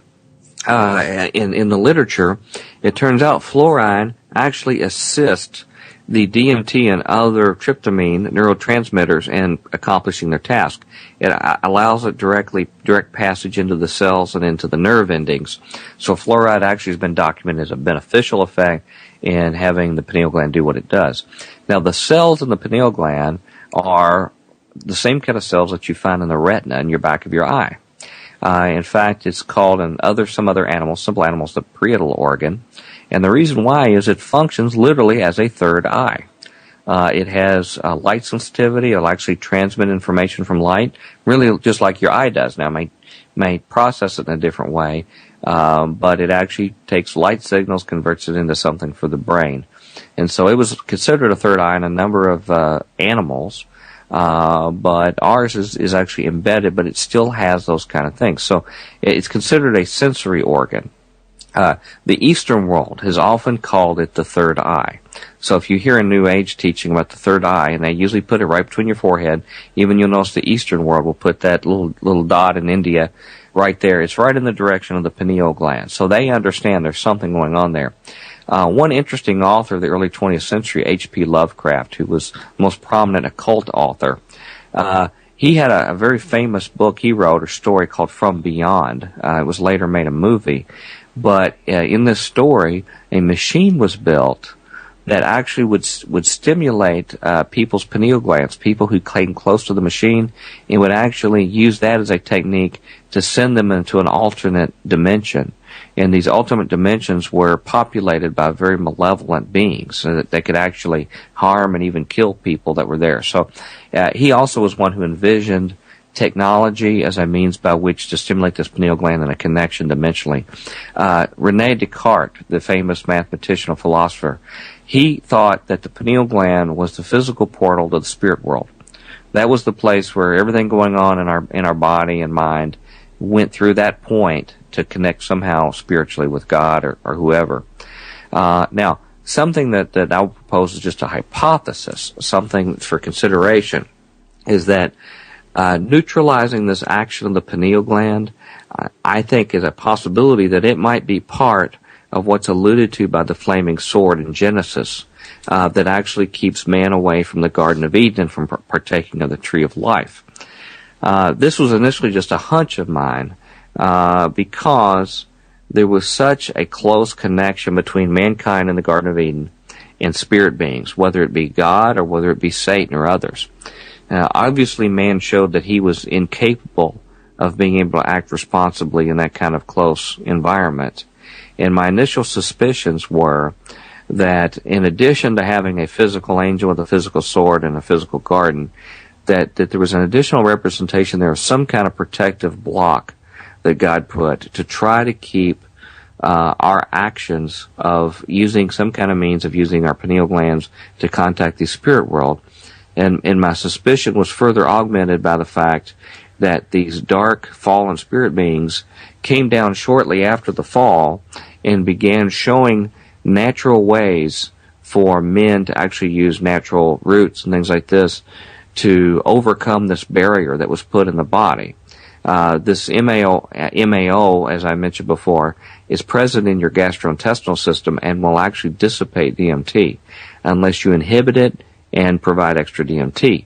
[SPEAKER 1] in the literature, it turns out fluoride actually assists the DMT and other tryptamine neurotransmitters in accomplishing their task. It allows it direct passage into the cells and into the nerve endings. So fluoride actually has been documented as a beneficial effect in having the pineal gland do what it does. Now, the cells in the pineal gland are the same kind of cells that you find in the retina in your back of your eye. In fact, it's called in some other animals, simple animals, the parietal organ. And the reason why is it functions literally as a third eye. It has light sensitivity. It'll actually transmit information from light, really just like your eye does. Now, it may process it in a different way, but it actually takes light signals, converts it into something for the brain. And so it was considered a third eye in a number of animals, but ours is actually embedded, but it still has those kind of things. So it's considered a sensory organ. The Eastern world has often called it the third eye. So if you hear a New Age teaching about the third eye, and they usually put it right between your forehead, even you'll notice the Eastern world will put that little dot in India right there. It's right in the direction of the pineal gland. So they understand there's something going on there. One interesting author of the early 20th century, H.P. Lovecraft, who was the most prominent occult author, he had a very famous book he wrote, or story called From Beyond. It was later made a movie. But in this story, a machine was built that actually would stimulate people's pineal glands, people who came close to the machine. It would actually use that as a technique to send them into an alternate dimension. And these alternate dimensions were populated by very malevolent beings, so that they could actually harm and even kill people that were there. So he also was one who envisioned technology as a means by which to stimulate this pineal gland in a connection dimensionally. Rene Descartes, the famous mathematician and philosopher, he thought that the pineal gland was the physical portal to the spirit world. That was the place where everything going on in our body and mind went through that point to connect somehow spiritually with God or whoever. Now, something that I would propose is just a hypothesis, something for consideration, is that neutralizing this action of the pineal gland, I think, is a possibility that it might be part of what's alluded to by the flaming sword in Genesis, that actually keeps man away from the Garden of Eden and from partaking of the tree of life. This was initially just a hunch of mine, because there was such a close connection between mankind and the Garden of Eden and spirit beings, whether it be God or whether it be Satan or others. Obviously, man showed that he was incapable of being able to act responsibly in that kind of close environment. And my initial suspicions were that in addition to having a physical angel with a physical sword and a physical garden, that there was an additional representation there of some kind of protective block that God put to try to keep our actions of using some kind of means of using our pineal glands to contact the spirit world. And my suspicion was further augmented by the fact that these dark fallen spirit beings came down shortly after the fall and began showing natural ways for men to actually use natural roots and things like this to overcome this barrier that was put in the body. This MAO, as I mentioned before, is present in your gastrointestinal system and will actually dissipate DMT unless you inhibit it and provide extra DMT.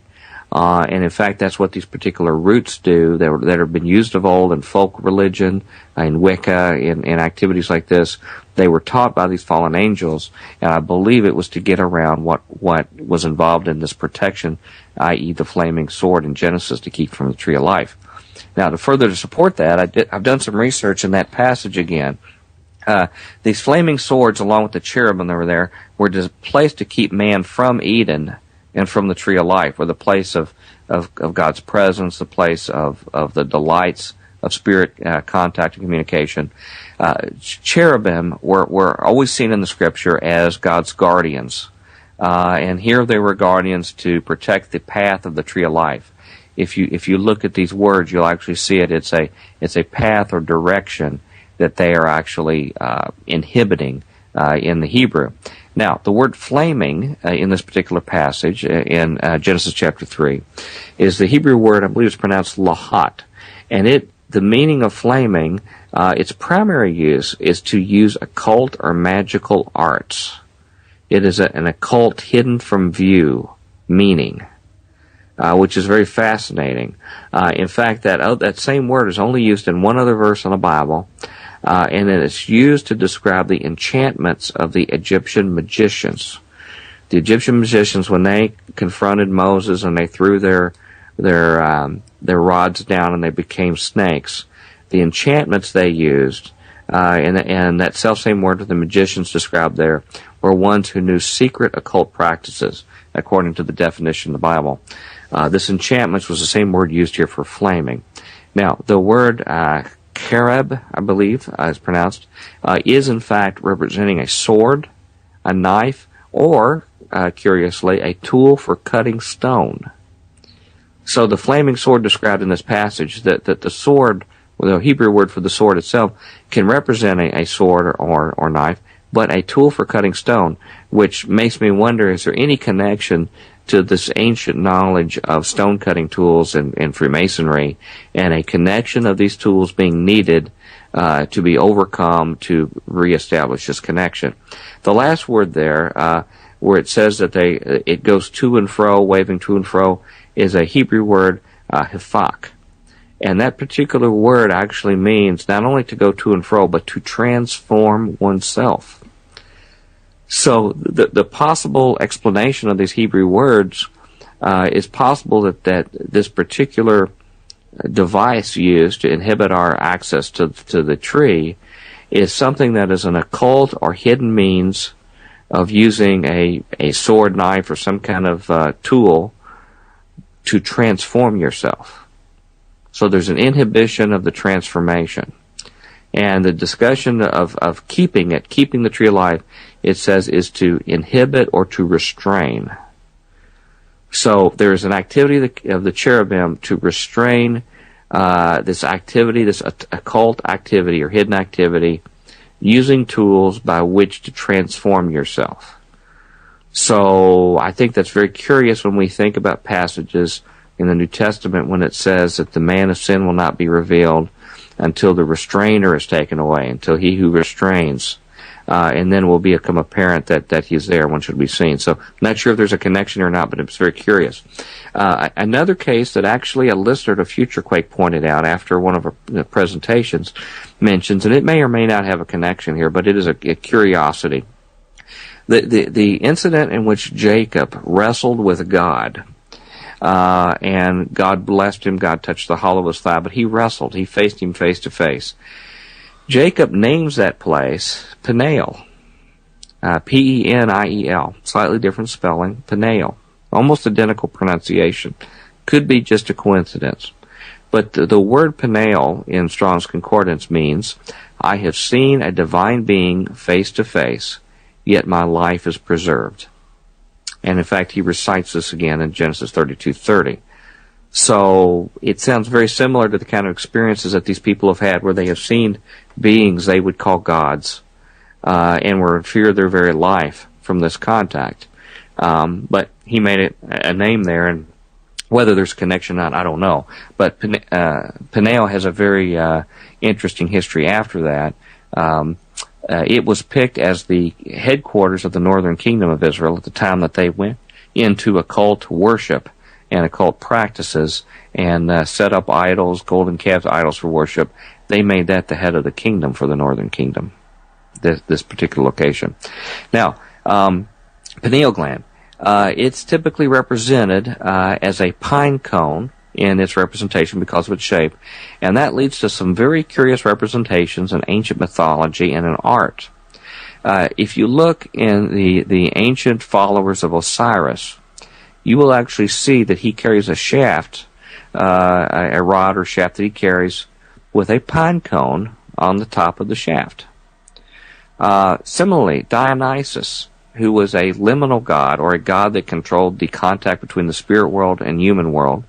[SPEAKER 1] And in fact, that's what these particular roots do that have been used of old in folk religion, in Wicca, in activities like this. They were taught by these fallen angels, and I believe it was to get around what was involved in this protection, i.e. the flaming sword in Genesis to keep from the tree of life. Now, to support that, I've done some research in that passage again. These flaming swords, along with the cherubim that were there, were placed to keep man from Eden and from the tree of life, or the place of God's presence, the place of the delights of spirit contact and communication. Cherubim were always seen in the Scripture as God's guardians. And here they were guardians to protect the path of the tree of life. If you look at these words, you'll actually see it. It's a path or direction that they are actually inhibiting in the Hebrew. Now, the word flaming in this particular passage in Genesis chapter 3 is the Hebrew word, I believe it's pronounced lahat, and the meaning of flaming, its primary use is to use occult or magical arts. It is an occult hidden from view meaning, which is very fascinating. In fact, that same word is only used in one other verse in the Bible, and it is used to describe the enchantments of the Egyptian magicians. The Egyptian magicians, when they confronted Moses and they threw their rods down and they became snakes, the enchantments they used, and that self-same word that the magicians described there, were ones who knew secret occult practices, according to the definition of the Bible. This enchantments was the same word used here for flaming. Now, the word cherub, I believe is pronounced, is in fact representing a sword, a knife, or, curiously, a tool for cutting stone. So the flaming sword described in this passage, that the sword, the Hebrew word for the sword itself, can represent a sword or knife, but a tool for cutting stone, which makes me wonder, is there any connection to this ancient knowledge of stone cutting tools and Freemasonry, and a connection of these tools being needed to be overcome to reestablish this connection? The last word there, where it says that it goes to and fro, waving to and fro, is a Hebrew word, hifak. And that particular word actually means not only to go to and fro, but to transform oneself. So the possible explanation of these Hebrew words is possible that this particular device used to inhibit our access to the tree is something that is an occult or hidden means of using a sword, knife, or some kind of tool to transform yourself. So there's an inhibition of the transformation. And the discussion of keeping the tree alive, it says, is to inhibit or to restrain. So there's an activity of the cherubim to restrain this activity, this occult activity or hidden activity, using tools by which to transform yourself. So I think that's very curious when we think about passages in the New Testament when it says that the man of sin will not be revealed until the restrainer is taken away, until he who restrains, and then will become apparent that he's there, one should be seen. So I'm not sure if there's a connection or not, but it's very curious. Another case that actually a listener to Future Quake pointed out after one of our presentations mentions, and it may or may not have a connection here, but it is a curiosity. The incident in which Jacob wrestled with God, and God blessed him, God touched the hollow of his thigh, but he wrestled, he faced him face to face. Jacob names that place Peniel, P-E-N-I-E-L, slightly different spelling, Peniel, almost identical pronunciation. Could be just a coincidence. But the word Peniel in Strong's Concordance means, I have seen a divine being face to face, yet my life is preserved. And in fact, he recites this again in Genesis 32:30. So it sounds very similar to the kind of experiences that these people have had where they have seen beings they would call gods, and were in fear of their very life from this contact. But he made it a name there, and whether there's a connection or not, I don't know. But Peniel has a very interesting history after that. It was picked as the headquarters of the northern kingdom of Israel at the time that they went into occult worship and occult practices and set up idols, golden calves idols for worship. They made that the head of the kingdom for the northern kingdom, this particular location. Now, pineal gland, it's typically represented as a pine cone in its representation because of its shape, and that leads to some very curious representations in ancient mythology and in art. If you look in the ancient followers of Osiris, you will actually see that he carries a shaft, a rod or shaft that he carries with a pine cone on the top of the shaft. Similarly, Dionysus, who was a liminal god, or a god that controlled the contact between the spirit world and human world,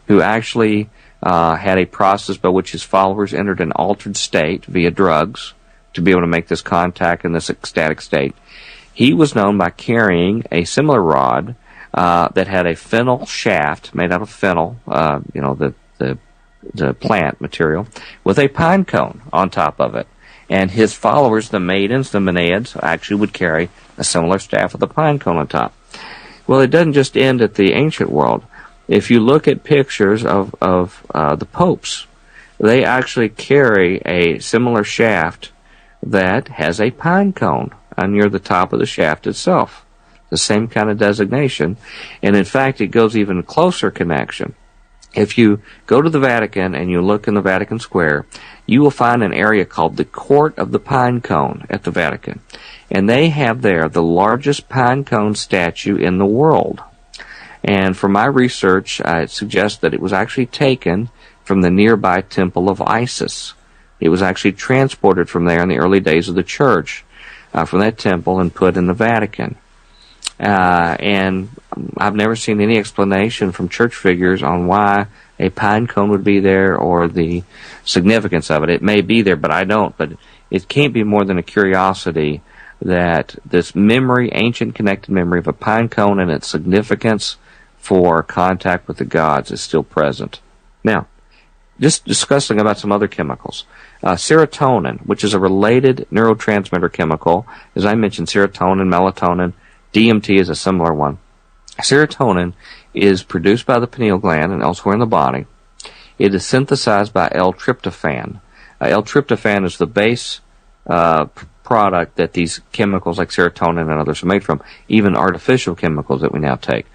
[SPEAKER 1] who actually had a process by which his followers entered an altered state via drugs to be able to make this contact in this ecstatic state. He was known by carrying a similar rod that had a fennel shaft made out of fennel, the plant material, with a pine cone on top of it. And his followers, the maidens, the Menaids, actually would carry a similar staff with a pine cone on top. Well, it doesn't just end at the ancient world. If you look at pictures of the popes, they actually carry a similar shaft that has a pine cone near the top of the shaft itself. The same kind of designation. And in fact, it goes even closer connection. If you go to the Vatican and you look in the Vatican Square, you will find an area called the Court of the Pine Cone at the Vatican. And they have there the largest pine cone statue in the world. And from my research, it suggests that it was actually taken from the nearby temple of Isis. It was actually transported from there in the early days of the church, from that temple, and put in the Vatican. And I've never seen any explanation from church figures on why a pine cone would be there or the significance of it. It may be there, but I don't. But it can't be more than a curiosity that this memory, ancient connected memory of a pine cone and its significance for contact with the gods is still present. Now, just discussing about some other chemicals. Serotonin, which is a related neurotransmitter chemical. As I mentioned, serotonin, melatonin, DMT is a similar one. Serotonin is produced by the pineal gland and elsewhere in the body. It is synthesized by L-tryptophan. L-tryptophan is the base product that these chemicals like serotonin and others are made from, even artificial chemicals that we now take.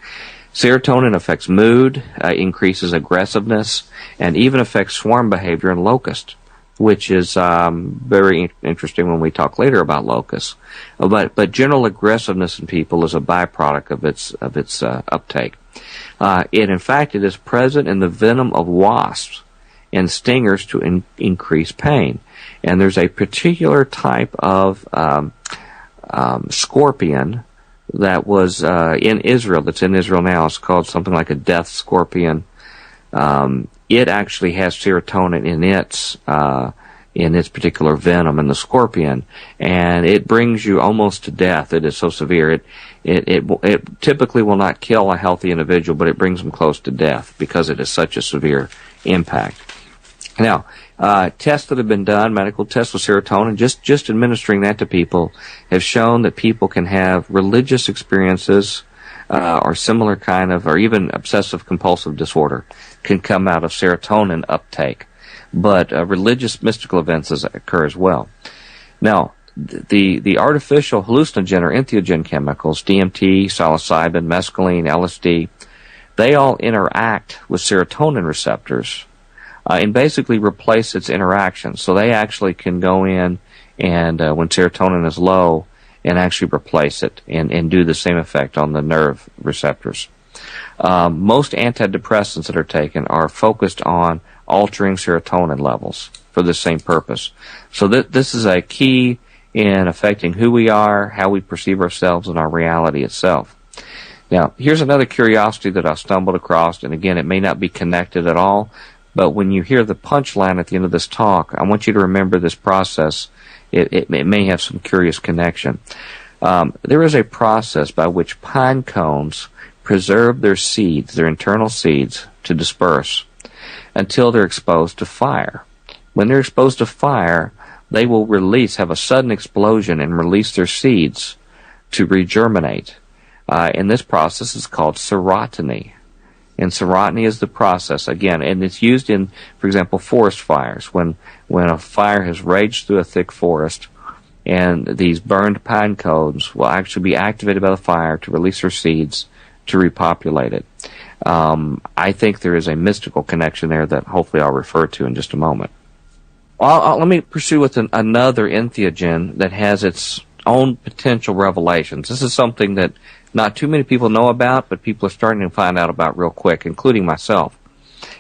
[SPEAKER 1] Serotonin affects mood, increases aggressiveness, and even affects swarm behavior in locusts, which is very interesting when we talk later about locusts. But general aggressiveness in people is a byproduct of its uptake. In fact, it is present in the venom of wasps and stingers to increase pain. And there's a particular type of scorpion that was in Israel, that's in Israel now. It's called something like a death scorpion. It actually has serotonin in its particular venom in the scorpion, and it brings you almost to death. It is so severe. It typically will not kill a healthy individual, but it brings them close to death because it is such a severe impact. Now, tests that have been done, medical tests with serotonin, just administering that to people, have shown that people can have religious experiences or similar kind of, or even obsessive compulsive disorder can come out of serotonin uptake. But religious mystical events occur as well. Now, the artificial hallucinogen or entheogen chemicals, DMT, psilocybin, mescaline, LSD, they all interact with serotonin receptors and basically replace its interaction. So they actually can go in and when serotonin is low and actually replace it and do the same effect on the nerve receptors. Most antidepressants that are taken are focused on altering serotonin levels for the same purpose. So this is a key in affecting who we are, how we perceive ourselves, and our reality itself. Now, here's another curiosity that I stumbled across, and again, it may not be connected at all, but when you hear the punchline at the end of this talk, I want you to remember this process. It may have some curious connection. There is a process by which pine cones preserve their seeds, their internal seeds, to disperse until they're exposed to fire. When they're exposed to fire, they will have a sudden explosion and release their seeds to regerminate. And this process is called serotiny. And serotiny is the process, again, and it's used in, for example, forest fires. When a fire has raged through a thick forest, and these burned pine cones will actually be activated by the fire to release their seeds to repopulate it. I think there is a mystical connection there that hopefully I'll refer to in just a moment. Let me pursue with another entheogen that has its own potential revelations. This is something that not too many people know about, but people are starting to find out about real quick, including myself.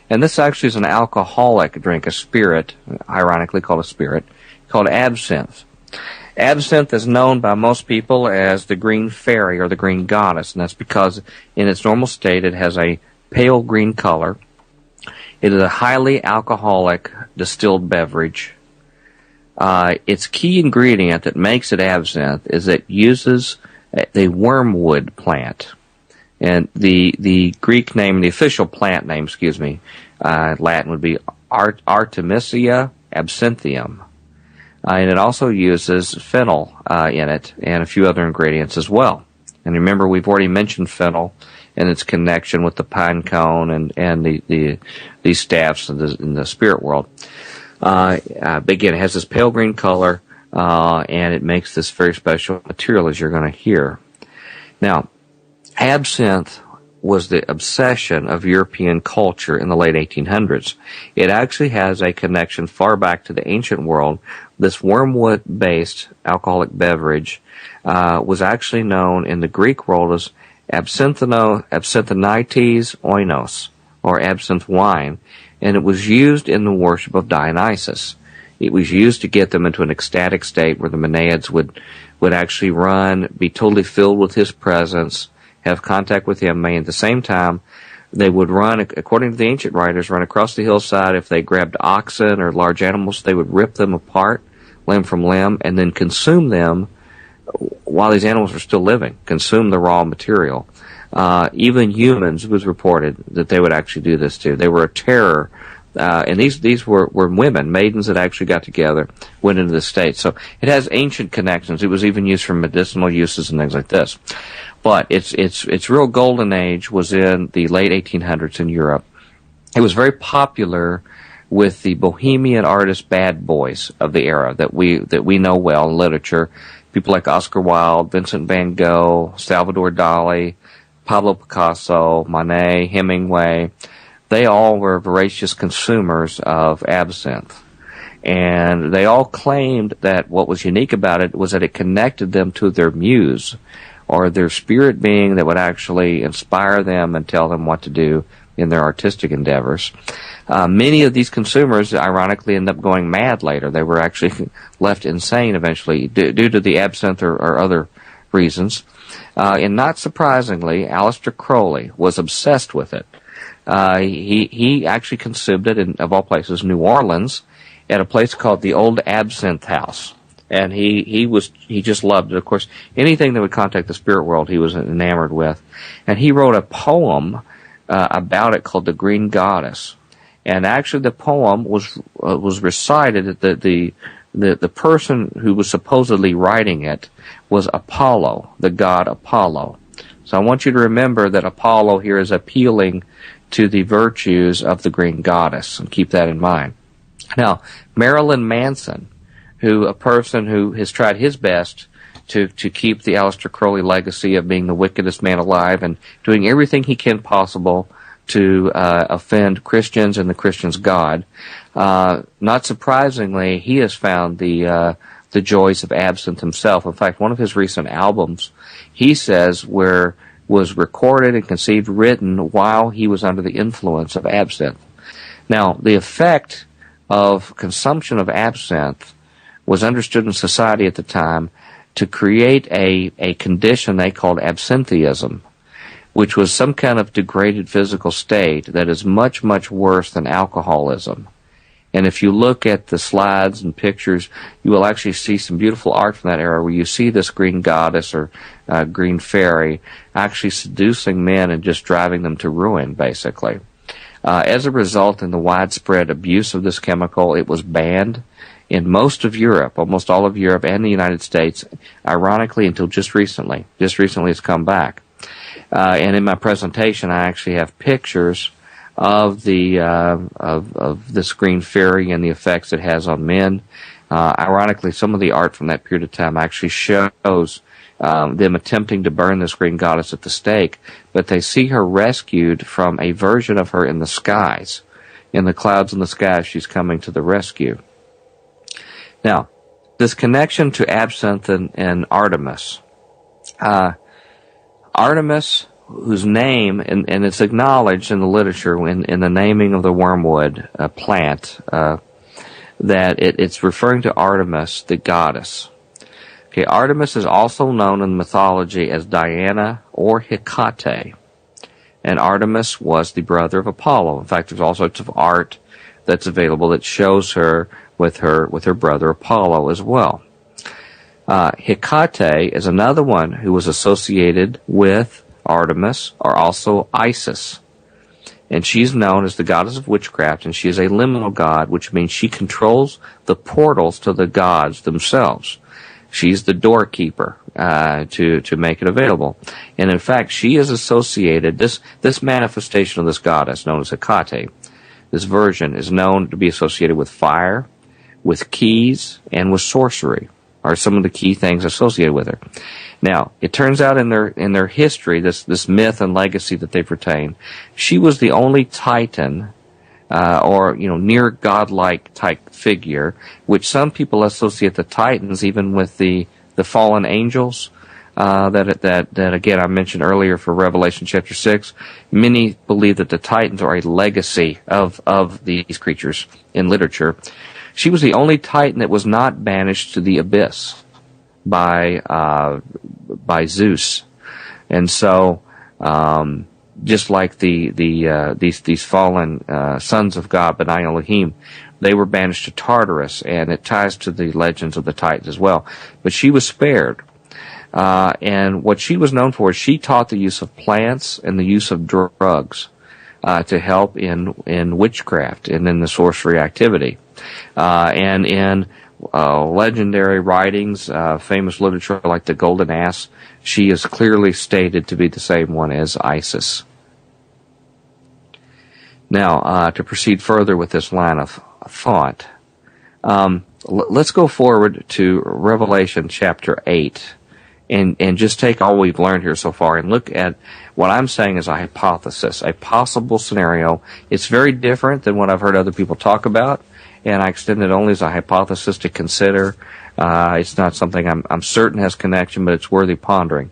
[SPEAKER 1] And this actually is an alcoholic drink, a spirit, ironically called a spirit, called absinthe. Absinthe is known by most people as the green fairy or the green goddess, and that's because in its normal state it has a pale green color. It is a highly alcoholic distilled beverage. Its key ingredient that makes it absinthe is it uses the wormwood plant. And the Greek name, the official plant name, Latin would be Artemisia absinthium. And it also uses fennel in it and a few other ingredients as well. And remember, we've already mentioned fennel and its connection with the pine cone and these staffs in the spirit world. But again, it has this pale green color, and it makes this very special material, as you're going to hear. Now, absinthe was the obsession of European culture in the late 1800s. It actually has a connection far back to the ancient world. This wormwood-based alcoholic beverage was actually known in the Greek world as absinthites oinos, or absinthe wine, and it was used in the worship of Dionysus. It was used to get them into an ecstatic state where the Maenads would actually be totally filled with his presence, have contact with him, and at the same time, they would run, according to the ancient writers, run across the hillside. If they grabbed oxen or large animals, they would rip them apart, limb from limb, and then consume them while these animals were still living, consume the raw material. Even humans, it was reported that they would actually do this too. They were a terror. And these were women, maidens that actually got together, went into the state. So it has ancient connections. It was even used for medicinal uses and things like this. But its real golden age was in the late 1800s in Europe. It was very popular with the bohemian artist bad boys of the era that we know well in literature. People like Oscar Wilde, Vincent van Gogh, Salvador Dali, Pablo Picasso, Monet, Hemingway. They all were voracious consumers of absinthe. And they all claimed that what was unique about it was that it connected them to their muse, or their spirit being that would actually inspire them and tell them what to do in their artistic endeavors. Many of these consumers, ironically, end up going mad later. They were actually left insane eventually due to the absinthe or other reasons. And not surprisingly, Aleister Crowley was obsessed with it. He actually consumed it in, of all places, New Orleans, at a place called the Old Absinthe House. And he just loved it. Of course, anything that would contact the spirit world, he was enamored with. And he wrote a poem about it called The Green Goddess. And actually, the poem was recited that the person who was supposedly writing it was Apollo, the god Apollo. So I want you to remember that Apollo here is appealing to the virtues of the Green Goddess, and keep that in mind. Now, Marilyn Manson, a person who has tried his best to keep the Aleister Crowley legacy of being the wickedest man alive and doing everything he can possible to offend Christians and the Christians' God. Not surprisingly, he has found the joys of absinthe himself. In fact, one of his recent albums, he says, was recorded and conceived, written while he was under the influence of absinthe. Now, the effect of consumption of absinthe was understood in society at the time to create a condition they called absentheism, which was some kind of degraded physical state that is much, much worse than alcoholism. And if you look at the slides and pictures, you will actually see some beautiful art from that era where you see this green goddess or green fairy actually seducing men and just driving them to ruin, basically. As a result, in the widespread abuse of this chemical, it was banned in most of Europe, almost all of Europe and the United States, ironically, until just recently. Just recently it's come back. And in my presentation, I actually have pictures of of this green fairy and the effects it has on men. Ironically, some of the art from that period of time actually shows them attempting to burn this green goddess at the stake, but they see her rescued from a version of her in the skies. In the clouds in the sky, she's coming to the rescue. Now, this connection to absinthe and Artemis. Artemis, whose name, and it's acknowledged in the literature in the naming of the wormwood plant, that it's referring to Artemis, the goddess. Okay, Artemis is also known in mythology as Diana or Hecate. And Artemis was the brother of Apollo. In fact, there's all sorts of art that's available that shows her with her brother Apollo as well. Hecate is another one who was associated with Artemis, or also Isis. And she's known as the goddess of witchcraft, and she is a liminal god, which means she controls the portals to the gods themselves. She's the doorkeeper to make it available. And in fact, she is associated, this manifestation of this goddess known as Hecate, this version is known to be associated with fire, with keys, and with sorcery, are some of the key things associated with her. Now, it turns out in their history, this myth and legacy that they've retained, she was the only Titan, or near godlike type figure, which some people associate the Titans even with the fallen angels. That again I mentioned earlier for Revelation chapter 6. Many believe that the Titans are a legacy of these creatures in literature. She was the only Titan that was not banished to the abyss by Zeus, and so just like these fallen sons of God, B'nai Elohim, they were banished to Tartarus, and it ties to the legends of the Titans as well. But she was spared, and what she was known for is she taught the use of plants and the use of drugs to help in witchcraft and in the sorcery activity. And in legendary writings, famous literature like the Golden Ass, she is clearly stated to be the same one as Isis. Now, to proceed further with this line of thought, let's go forward to Revelation chapter 8 and just take all we've learned here so far and look at what I'm saying is a hypothesis, a possible scenario. It's very different than what I've heard other people talk about, and I extend it only as a hypothesis to consider. It's not something I'm certain has connection, but it's worthy pondering.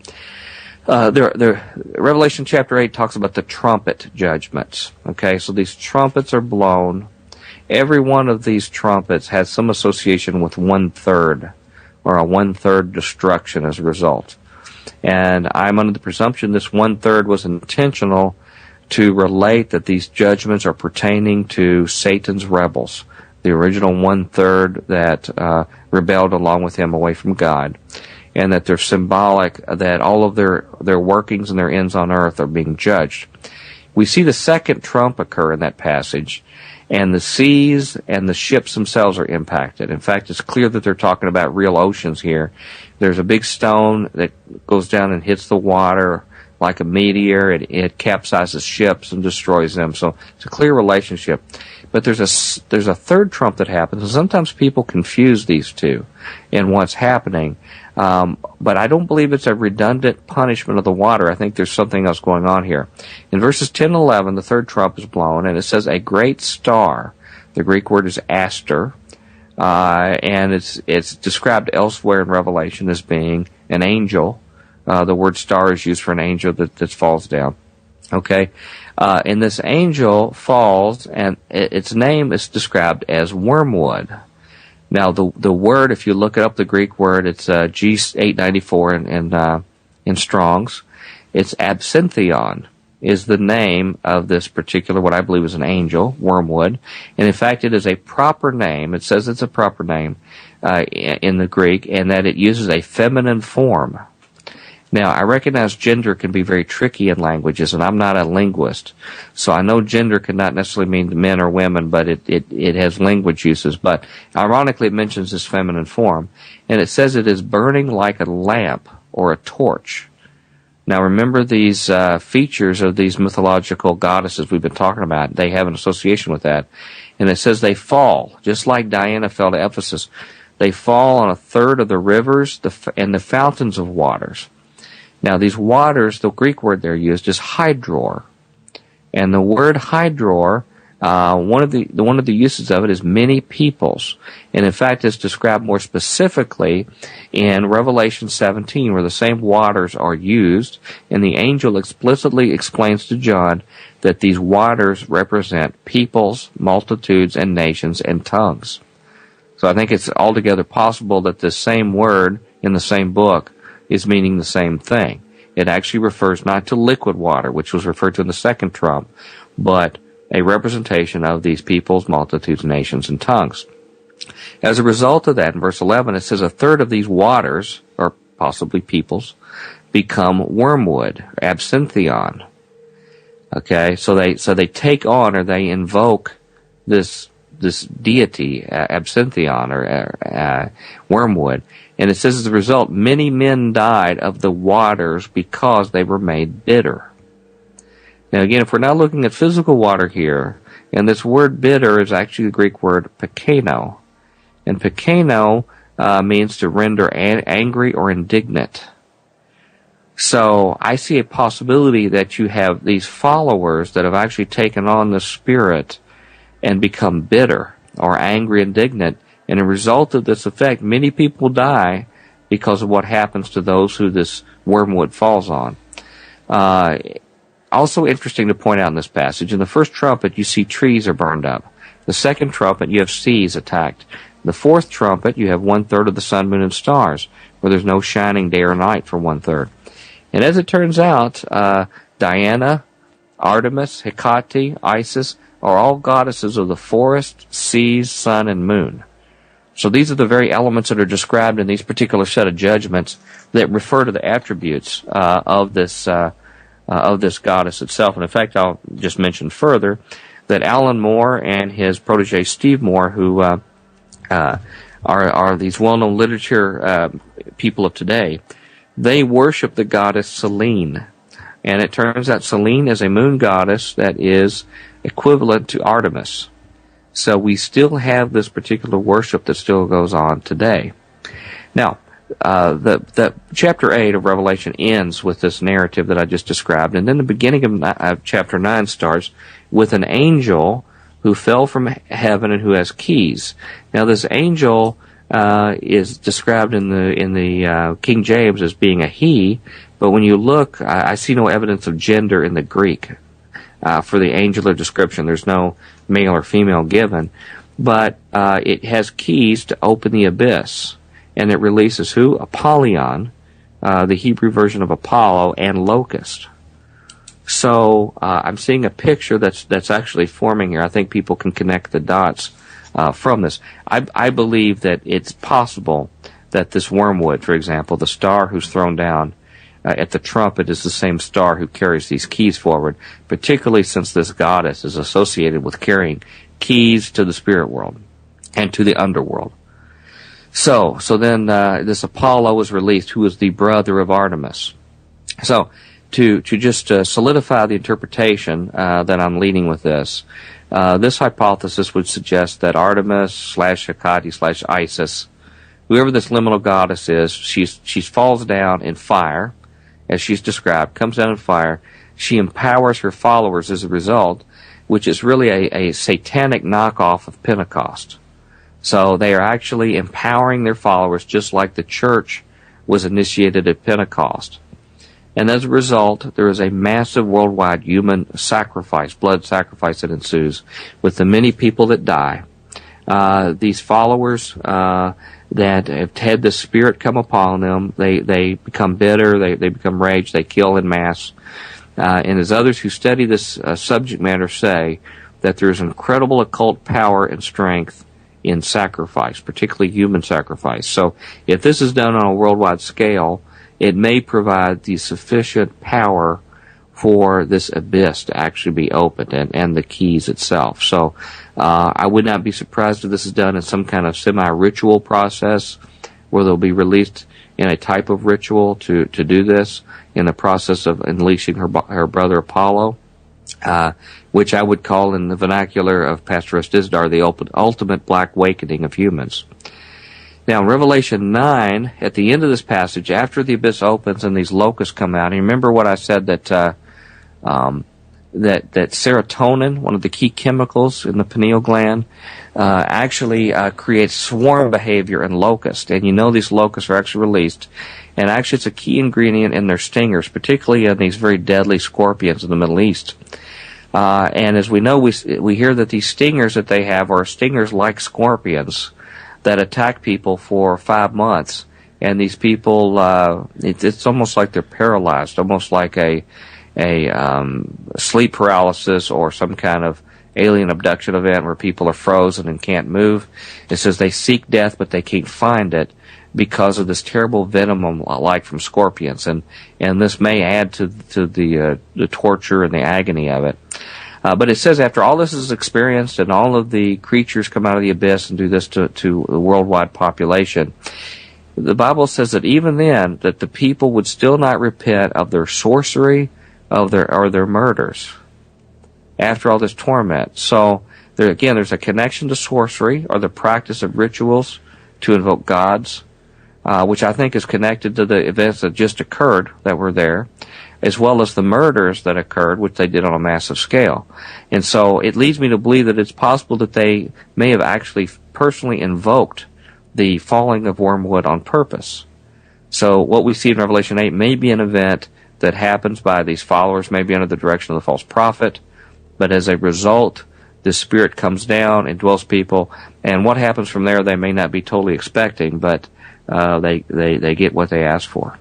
[SPEAKER 1] Revelation chapter 8 talks about the trumpet judgments. Okay, so these trumpets are blown. Every one of these trumpets has some association with 1/3, or a 1/3 destruction as a result. And I'm under the presumption this 1/3 was intentional to relate that these judgments are pertaining to Satan's rebels, the original 1/3 that rebelled along with him away from God, and that they're symbolic that all of their workings and their ends on earth are being judged. We see the second trump occur in that passage, and the seas and the ships themselves are impacted. In fact, it's clear that they're talking about real oceans here. There's a big stone that goes down and hits the water like a meteor. It capsizes ships and destroys them. So it's a clear relationship. But there's a third trump that happens, and sometimes people confuse these two in what's happening. But I don't believe it's a redundant punishment of the water. I think there's something else going on here. In verses 10 and 11, the third trump is blown, and it says a great star. The Greek word is aster, and it's described elsewhere in Revelation as being an angel. The word star is used for an angel that falls down. Okay, and this angel falls, and its name is described as wormwood. Now, the word, if you look it up, the Greek word, it's G894 in Strong's. It's absinthion is the name of this particular, what I believe is an angel, wormwood. And in fact, it is a proper name. It says it's a proper name in the Greek, and that it uses a feminine form. Now, I recognize gender can be very tricky in languages, and I'm not a linguist. So I know gender cannot necessarily mean men or women, but it has language uses. But ironically, it mentions this feminine form. And it says it is burning like a lamp or a torch. Now, remember these features of these mythological goddesses we've been talking about. They have an association with that. And it says they fall, just like Diana fell to Ephesus. They fall on a third of the rivers and the fountains of waters. Now, these waters, the Greek word there used is hydror. And the word hydror One of the uses of it is many peoples, and in fact it's described more specifically in Revelation 17, where the same waters are used, and the angel explicitly explains to John that these waters represent peoples, multitudes, and nations and tongues. So I think it's altogether possible that this same word in the same book is meaning the same thing. It actually refers not to liquid water, which was referred to in the second trump, but a representation of these peoples, multitudes, nations, and tongues. As a result of that, in verse 11, it says a third of these waters, or possibly peoples, become wormwood, absinthion. Okay, so they take on, or they invoke this deity, absinthion, or wormwood. And it says as a result, many men died of the waters because they were made bitter. Now again, if we're not looking at physical water here, and this word bitter is actually the Greek word pekeno. And pekeno means to render angry or indignant. So I see a possibility that you have these followers that have actually taken on the Spirit and become bitter or angry, indignant. And as a result of this effect, many people die because of what happens to those who this wormwood falls on. Also interesting to point out in this passage, in the first trumpet you see trees are burned up. The second trumpet you have seas attacked. The fourth trumpet you have 1/3 of the sun, moon, and stars, where there's no shining day or night for 1/3. And as it turns out, Diana, Artemis, Hecate, Isis are all goddesses of the forest, seas, sun, and moon. So these are the very elements that are described in these particular set of judgments that refer to the attributes of this goddess itself. And in fact, I'll just mention further that Alan Moore and his protege Steve Moore, who are these well-known literature people of today, they worship the goddess Selene. And it turns out Selene is a moon goddess that is equivalent to Artemis. So we still have this particular worship that still goes on today. Now, the chapter 8 of Revelation ends with this narrative that I just described, and then the beginning of chapter 9 starts with an angel who fell from heaven and who has keys. Now, this angel is described in the King James as being a he, but when you look, I see no evidence of gender in the Greek for the angular description. There's no male or female given, but it has keys to open the abyss. And it releases who? Apollyon, the Hebrew version of Apollo, and locust. So I'm seeing a picture that's actually forming here. I think people can connect the dots from this. I believe that it's possible that this wormwood, for example, the star who's thrown down at the trumpet is the same star who carries these keys forward, particularly since this goddess is associated with carrying keys to the spirit world and to the underworld. So then this Apollo is released, who is the brother of Artemis. So to just solidify the interpretation that I'm leading with this hypothesis would suggest that Artemis / Hecate / Isis, whoever this liminal goddess is, she falls down in fire, as she's described, comes down in fire. She empowers her followers as a result, which is really a satanic knockoff of Pentecost. So they are actually empowering their followers just like the church was initiated at Pentecost. And as a result, there is a massive worldwide human sacrifice, blood sacrifice that ensues with the many people that die. These followers that have had the Spirit come upon them, they become bitter, they become rage, they kill in mass. And as others who study this subject matter say, that there is incredible occult power and strength in sacrifice, particularly human sacrifice. So if this is done on a worldwide scale, it may provide the sufficient power for this abyss to actually be opened and the keys itself. So I would not be surprised if this is done in some kind of semi-ritual process where they'll be released in a type of ritual to do this in the process of unleashing her brother Apollo, which I would call in the vernacular of Pastor Dizdar the ultimate black awakening of humans. Now, in Revelation 9, at the end of this passage, after the abyss opens and these locusts come out, and remember what I said that that serotonin, one of the key chemicals in the pineal gland, actually creates swarm behavior in locusts. And you know these locusts are actually released. And actually it's a key ingredient in their stingers, particularly in these very deadly scorpions in the Middle East. And as we know, we hear that these stingers that they have are stingers like scorpions that attack people for 5 months. And these people, it's almost like they're paralyzed, almost like a sleep paralysis or some kind of alien abduction event where people are frozen and can't move. It says they seek death, but they can't find it because of this terrible venom like from scorpions. And this may add to the torture and the agony of it. But it says after all this is experienced and all of the creatures come out of the abyss and do this to the worldwide population, the Bible says that even then that the people would still not repent of their sorcery, of their murders after all this torment. So there's a connection to sorcery or the practice of rituals to invoke gods, which I think is connected to the events that just occurred that were there, as well as the murders that occurred, which they did on a massive scale. And so it leads me to believe that it's possible that they may have actually personally invoked the falling of wormwood on purpose. So what we see in Revelation 8 may be an event that happens by these followers, maybe under the direction of the false prophet, but as a result, the Spirit comes down and dwells people, and what happens from there they may not be totally expecting, but they get what they ask for.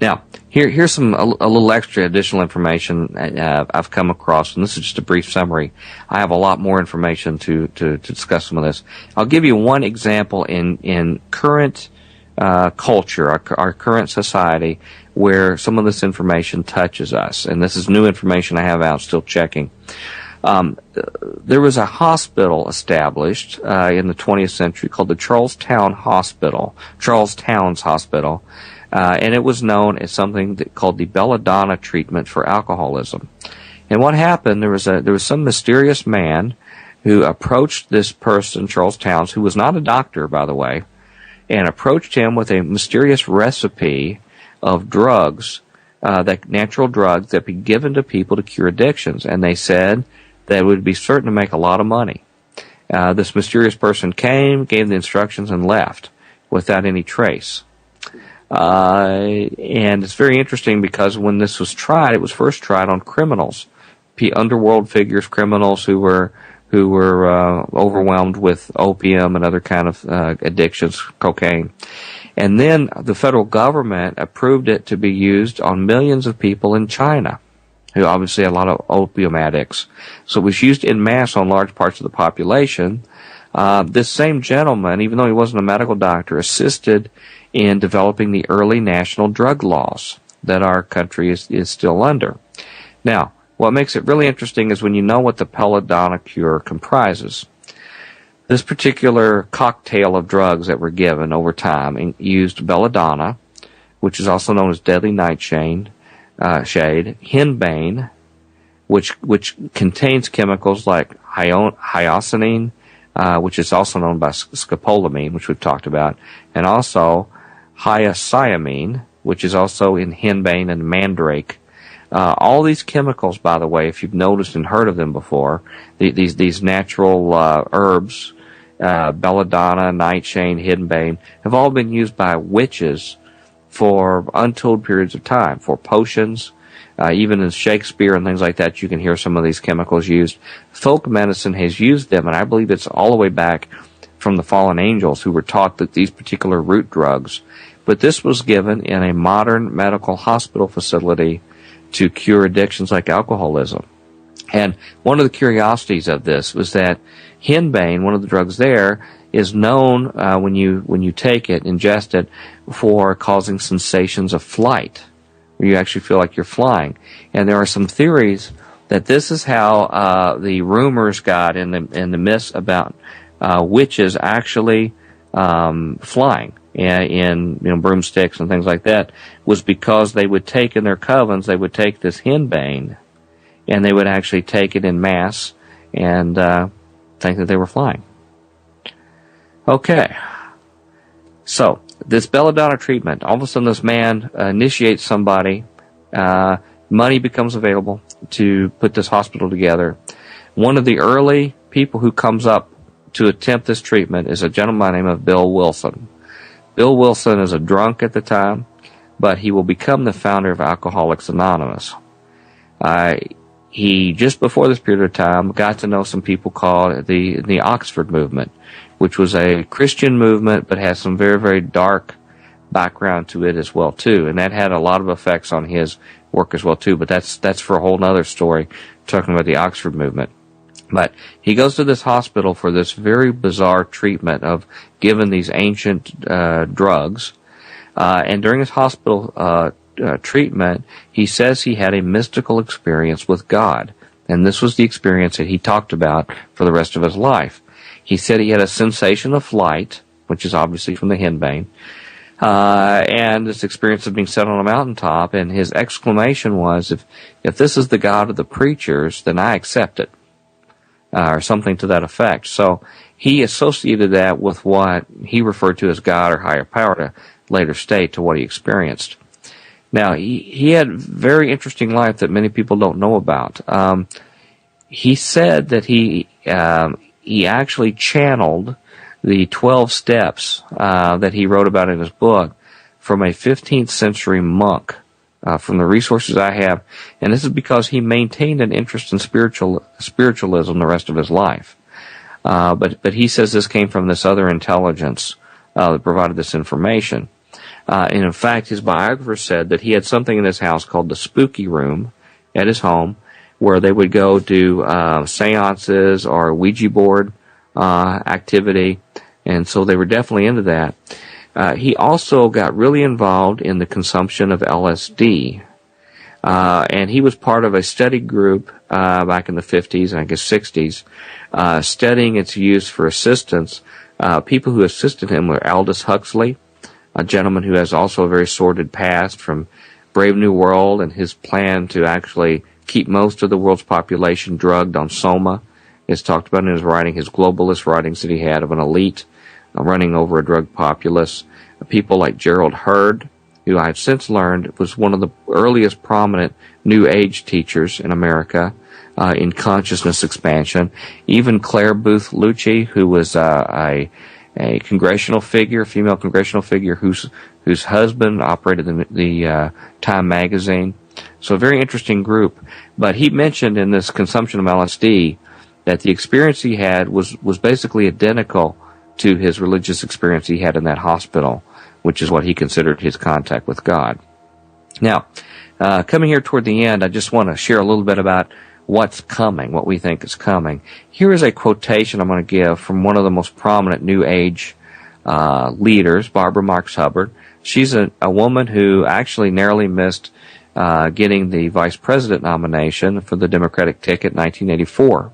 [SPEAKER 1] Now, here's a little extra additional information I've come across, and this is just a brief summary. I have a lot more information to discuss some of this. I'll give you one example in current culture, our current society, where some of this information touches us. And this is new information I have out, still checking. There was a hospital established in the 20th century called the Charlestown's Hospital, and it was known as something called the belladonna treatment for alcoholism. And what happened, there was some mysterious man who approached this person, Charles Towns, who was not a doctor, by the way, and approached him with a mysterious recipe of drugs, natural drugs that be given to people to cure addictions. And they said that it would be certain to make a lot of money. This mysterious person came, gave the instructions, and left without any trace. And it's very interesting because when this was tried, it was first tried on criminals, underworld figures, criminals who were overwhelmed with opium and other kind of addictions, cocaine. And then the federal government approved it to be used on millions of people in China, who obviously had a lot of opium addicts. So it was used in mass on large parts of the population. This same gentleman, even though he wasn't a medical doctor, assisted in developing the early national drug laws that our country is still under. Now, what makes it really interesting is when you know what the belladonna cure comprises. This particular cocktail of drugs that were given over time used belladonna, which is also known as deadly nightshade, henbane, which contains chemicals like hyoscine, which is also known by scopolamine, which we've talked about, and also hyoscyamine, which is also in henbane and mandrake. All these chemicals, by the way, if you've noticed and heard of them before, these natural herbs, belladonna, nightshade, henbane, have all been used by witches for untold periods of time, for potions. Even in Shakespeare and things like that, you can hear some of these chemicals used. Folk medicine has used them, and I believe it's all the way back from the fallen angels who were taught that these particular root drugs. But this was given in a modern medical hospital facility to cure addictions like alcoholism. And one of the curiosities of this was that henbane, one of the drugs there, is known when you take it, ingest it, for causing sensations of flight, where you actually feel like you're flying. And there are some theories that this is how the rumors got in the myths about witches actually flying in broomsticks and things like that, was because they would take in their covens, they would take this henbane, and they would actually take it in mass and think that they were flying. Okay. So, this belladonna treatment, all of a sudden this man initiates somebody, money becomes available, to put this hospital together. One of the early people who comes up to attempt this treatment is a gentleman by the name of Bill Wilson. Bill Wilson is a drunk at the time, but he will become the founder of Alcoholics Anonymous. He, just before this period of time, got to know some people called the Oxford movement, which was a Christian movement, but has some very, very dark background to it as well, too. And that had a lot of effects on his work as well, too. But that's for a whole other story, talking about the Oxford movement. But he goes to this hospital for this very bizarre treatment of given these ancient drugs. And during his hospital treatment, he says he had a mystical experience with God. And this was the experience that he talked about for the rest of his life. He said he had a sensation of flight, which is obviously from the henbane, and this experience of being set on a mountaintop. And his exclamation was, if this is the God of the preachers, then I accept it. Or something to that effect. So he associated that with what he referred to as God or higher power to later state to what he experienced. Now, he had a very interesting life that many people don't know about. He said that he actually channeled the 12 steps that he wrote about in his book from a 15th century monk. From the resources I have, and this is because he maintained an interest in spiritualism the rest of his life. But he says this came from this other intelligence that provided this information. And in fact, his biographer said that he had something in his house called the spooky room at his home, where they would go do seances or Ouija board activity, and so they were definitely into that. He also got really involved in the consumption of LSD. And he was part of a study group back in the 50s and I guess 60s, studying its use for assistance. People who assisted him were Aldous Huxley, a gentleman who has also a very sordid past from Brave New World and his plan to actually keep most of the world's population drugged on soma. It's talked about in his writing, his globalist writings that he had of an elite running over a drug populace. People like Gerald Hurd, who I've since learned was one of the earliest prominent New Age teachers in America in consciousness expansion. Even Claire Booth Lucci, who was a congressional figure, female congressional figure, whose husband operated the Time magazine. So a very interesting group. But he mentioned in this consumption of LSD that the experience he had was basically identical to his religious experience he had in that hospital, which is what he considered his contact with God. Now, coming here toward the end, I just want to share a little bit about what's coming, what we think is coming. Here is a quotation I'm going to give from one of the most prominent New Age leaders, Barbara Marx Hubbard. She's a woman who actually narrowly missed getting the vice president nomination for the Democratic ticket in 1984.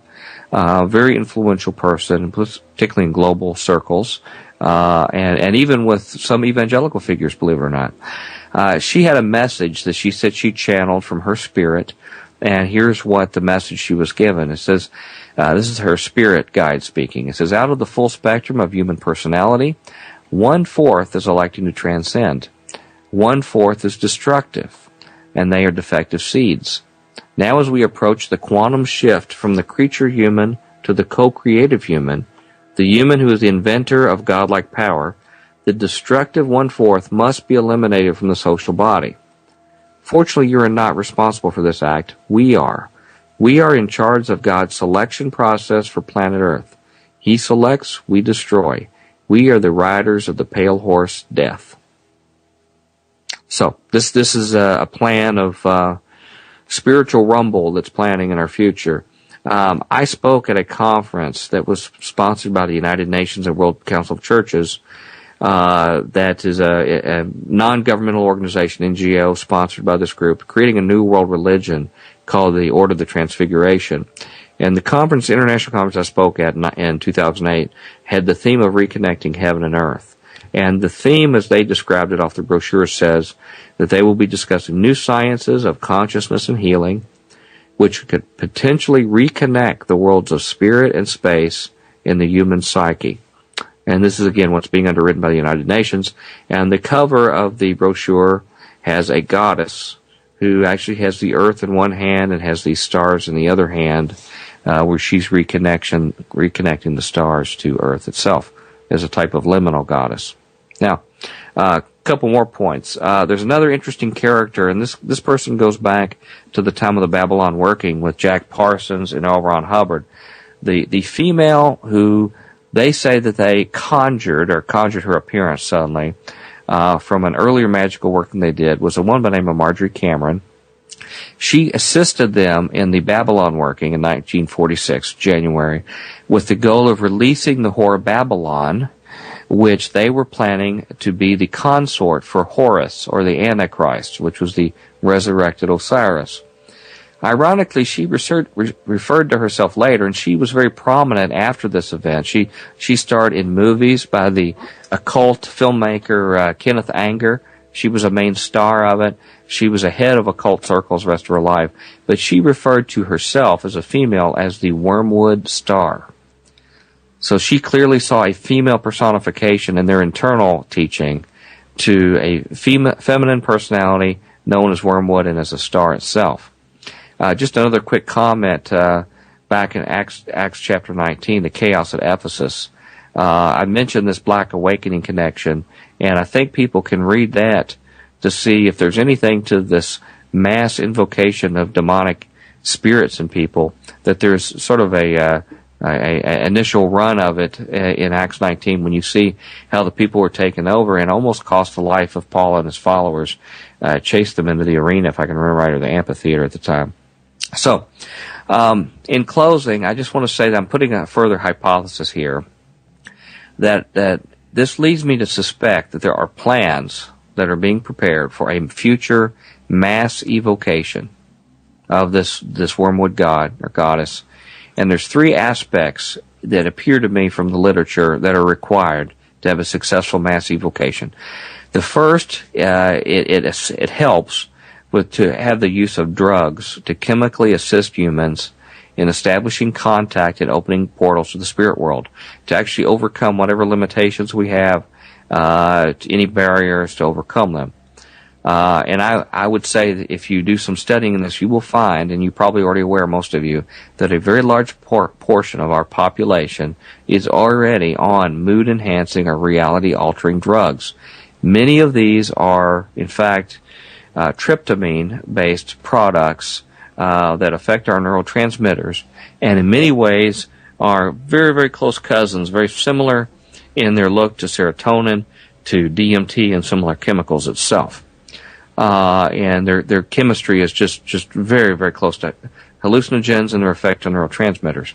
[SPEAKER 1] Very influential person, particularly in global circles, and even with some evangelical figures, believe it or not. She had a message that she said she channeled from her spirit, and here's what the message she was given. It says, this is her spirit guide speaking. It says, out of the full spectrum of human personality, 1/4 is electing to transcend. 1/4 is destructive, and they are defective seeds. Now as we approach the quantum shift from the creature human to the co-creative human, the human who is the inventor of godlike power, the destructive 1/4 must be eliminated from the social body. Fortunately, you are not responsible for this act. We are. We are in charge of God's selection process for planet Earth. He selects, we destroy. We are the riders of the pale horse, death. So, this is a plan of spiritual rumble that's planning in our future. I spoke at a conference that was sponsored by the United Nations and World Council of Churches. That is a non-governmental organization, NGO, sponsored by this group, creating a new world religion called the Order of the Transfiguration. And the conference, international conference I spoke at in 2008, had the theme of reconnecting heaven and earth. And the theme, as they described it off the brochure, says that they will be discussing new sciences of consciousness and healing, which could potentially reconnect the worlds of spirit and space in the human psyche. And this is, again, what's being underwritten by the United Nations. And the cover of the brochure has a goddess who actually has the earth in one hand and has these stars in the other hand, where she's reconnecting the stars to earth itself as a type of liminal goddess. Now, a couple more points. There's another interesting character, and this person goes back to the time of the Babylon working with Jack Parsons and L. Ron Hubbard. The female who they say that they conjured her appearance suddenly from an earlier magical working they did was a woman by the name of Marjorie Cameron. She assisted them in the Babylon working in 1946, January, with the goal of releasing the whore Babylon, which they were planning to be the consort for Horus, or the Antichrist, which was the resurrected Osiris. Ironically, she referred to herself later, and she was very prominent after this event. She starred in movies by the occult filmmaker Kenneth Anger. She was a main star of it. She was a head of occult circles the rest of her life. But she referred to herself as a female as the Wormwood Star. So she clearly saw a female personification in their internal teaching to a feminine personality known as Wormwood and as a star itself. Just another quick comment back in Acts chapter 19, the chaos at Ephesus. I mentioned this Black Awakening connection, and I think people can read that to see if there's anything to this mass invocation of demonic spirits in people, that there's sort of a initial run of it in Acts 19 when you see how the people were taken over and almost cost the life of Paul and his followers, chased them into the arena, if I can remember right, or the amphitheater at the time. So, in closing, I just want to say that I'm putting a further hypothesis here that this leads me to suspect that there are plans that are being prepared for a future mass evocation of this wormwood god or goddess. And there's three aspects that appear to me from the literature that are required to have a successful mass evocation. The first, it helps to have the use of drugs to chemically assist humans in establishing contact and opening portals to the spirit world, to actually overcome whatever limitations we have, any barriers to overcome them. And I would say that if you do some studying in this, you will find, and you're probably already aware, most of you, that a very large portion of our population is already on mood-enhancing or reality-altering drugs. Many of these are, in fact, tryptamine-based products that affect our neurotransmitters, and in many ways are very, very close cousins, very similar in their look to serotonin, to DMT, and similar chemicals itself. And their chemistry is just very, very close to hallucinogens and their effect on neurotransmitters.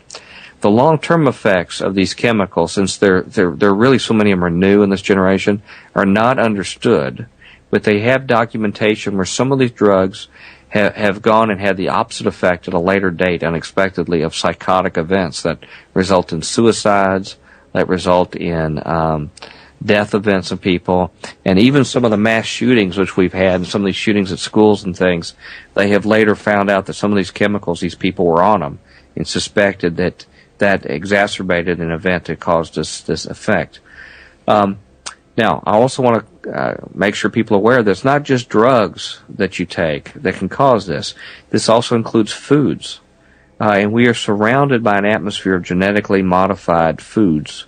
[SPEAKER 1] The long-term effects of these chemicals, since there really so many of them are new in this generation, are not understood, but they have documentation where some of these drugs have gone and had the opposite effect at a later date, unexpectedly, of psychotic events that result in suicides, that result in death events of people, and even some of the mass shootings which we've had, and some of these shootings at schools and things, they have later found out that some of these chemicals, these people were on them, and suspected that exacerbated an event that caused this effect. Now, I also want to make sure people are aware that it's not just drugs that you take that can cause this. This also includes foods. And we are surrounded by an atmosphere of genetically modified foods.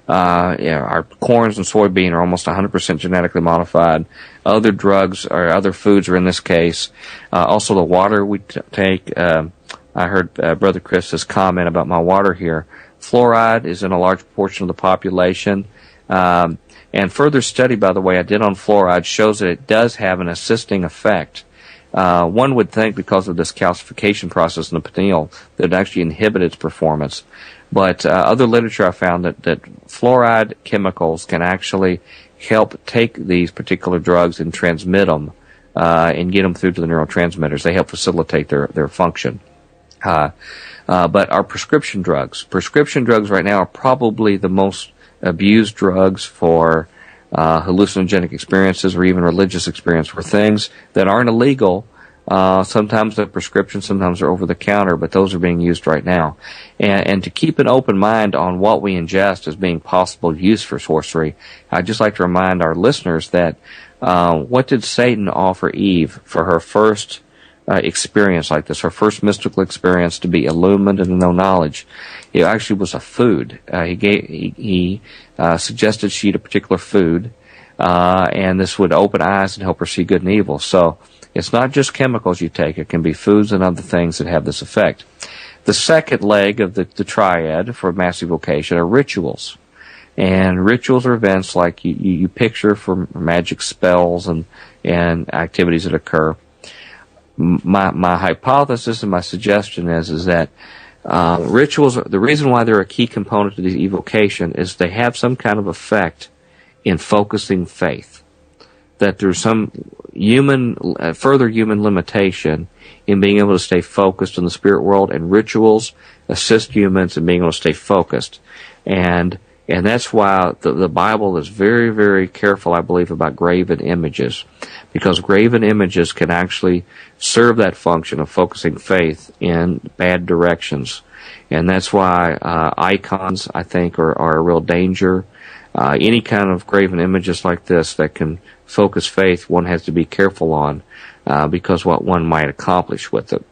[SPEAKER 1] Our corns and soybean are almost 100% genetically modified. Other drugs or other foods are in this case. Also the water we take. I heard Brother Chris's comment about my water here. Fluoride is in a large portion of the population. And further study, by the way, I did on fluoride shows that it does have an assisting effect. One would think because of this calcification process in the pineal that it actually inhibited its performance. But other literature I found that fluoride chemicals can actually help take these particular drugs and transmit them and get them through to the neurotransmitters. They help facilitate their function. But our prescription drugs right now are probably the most abused drugs for hallucinogenic experiences or even religious experience, for things that aren't illegal. Sometimes they're prescription, sometimes they're over the counter, but those are being used right now. And to keep an open mind on what we ingest as being possible use for sorcery, I'd just like to remind our listeners that What did Satan offer Eve for her first experience like this, her first mystical experience to be illumined and to know knowledge? It actually was a food. He suggested she eat a particular food, and this would open eyes and help her see good and evil. So it's not just chemicals you take. It can be foods and other things that have this effect. The second leg of the triad for mass evocation are rituals. And rituals are events like you picture for magic spells and activities that occur. My hypothesis and my suggestion is that rituals, the reason why they're a key component to the evocation is they have some kind of effect in focusing faith. That there's some further human limitation in being able to stay focused in the spirit world, and rituals assist humans in being able to stay focused. And that's why the Bible is very, very careful, I believe, about graven images, because graven images can actually serve that function of focusing faith in bad directions. And that's why icons, I think, are a real danger. Any kind of graven images like this that can focus faith, one has to be careful on, because what one might accomplish with it.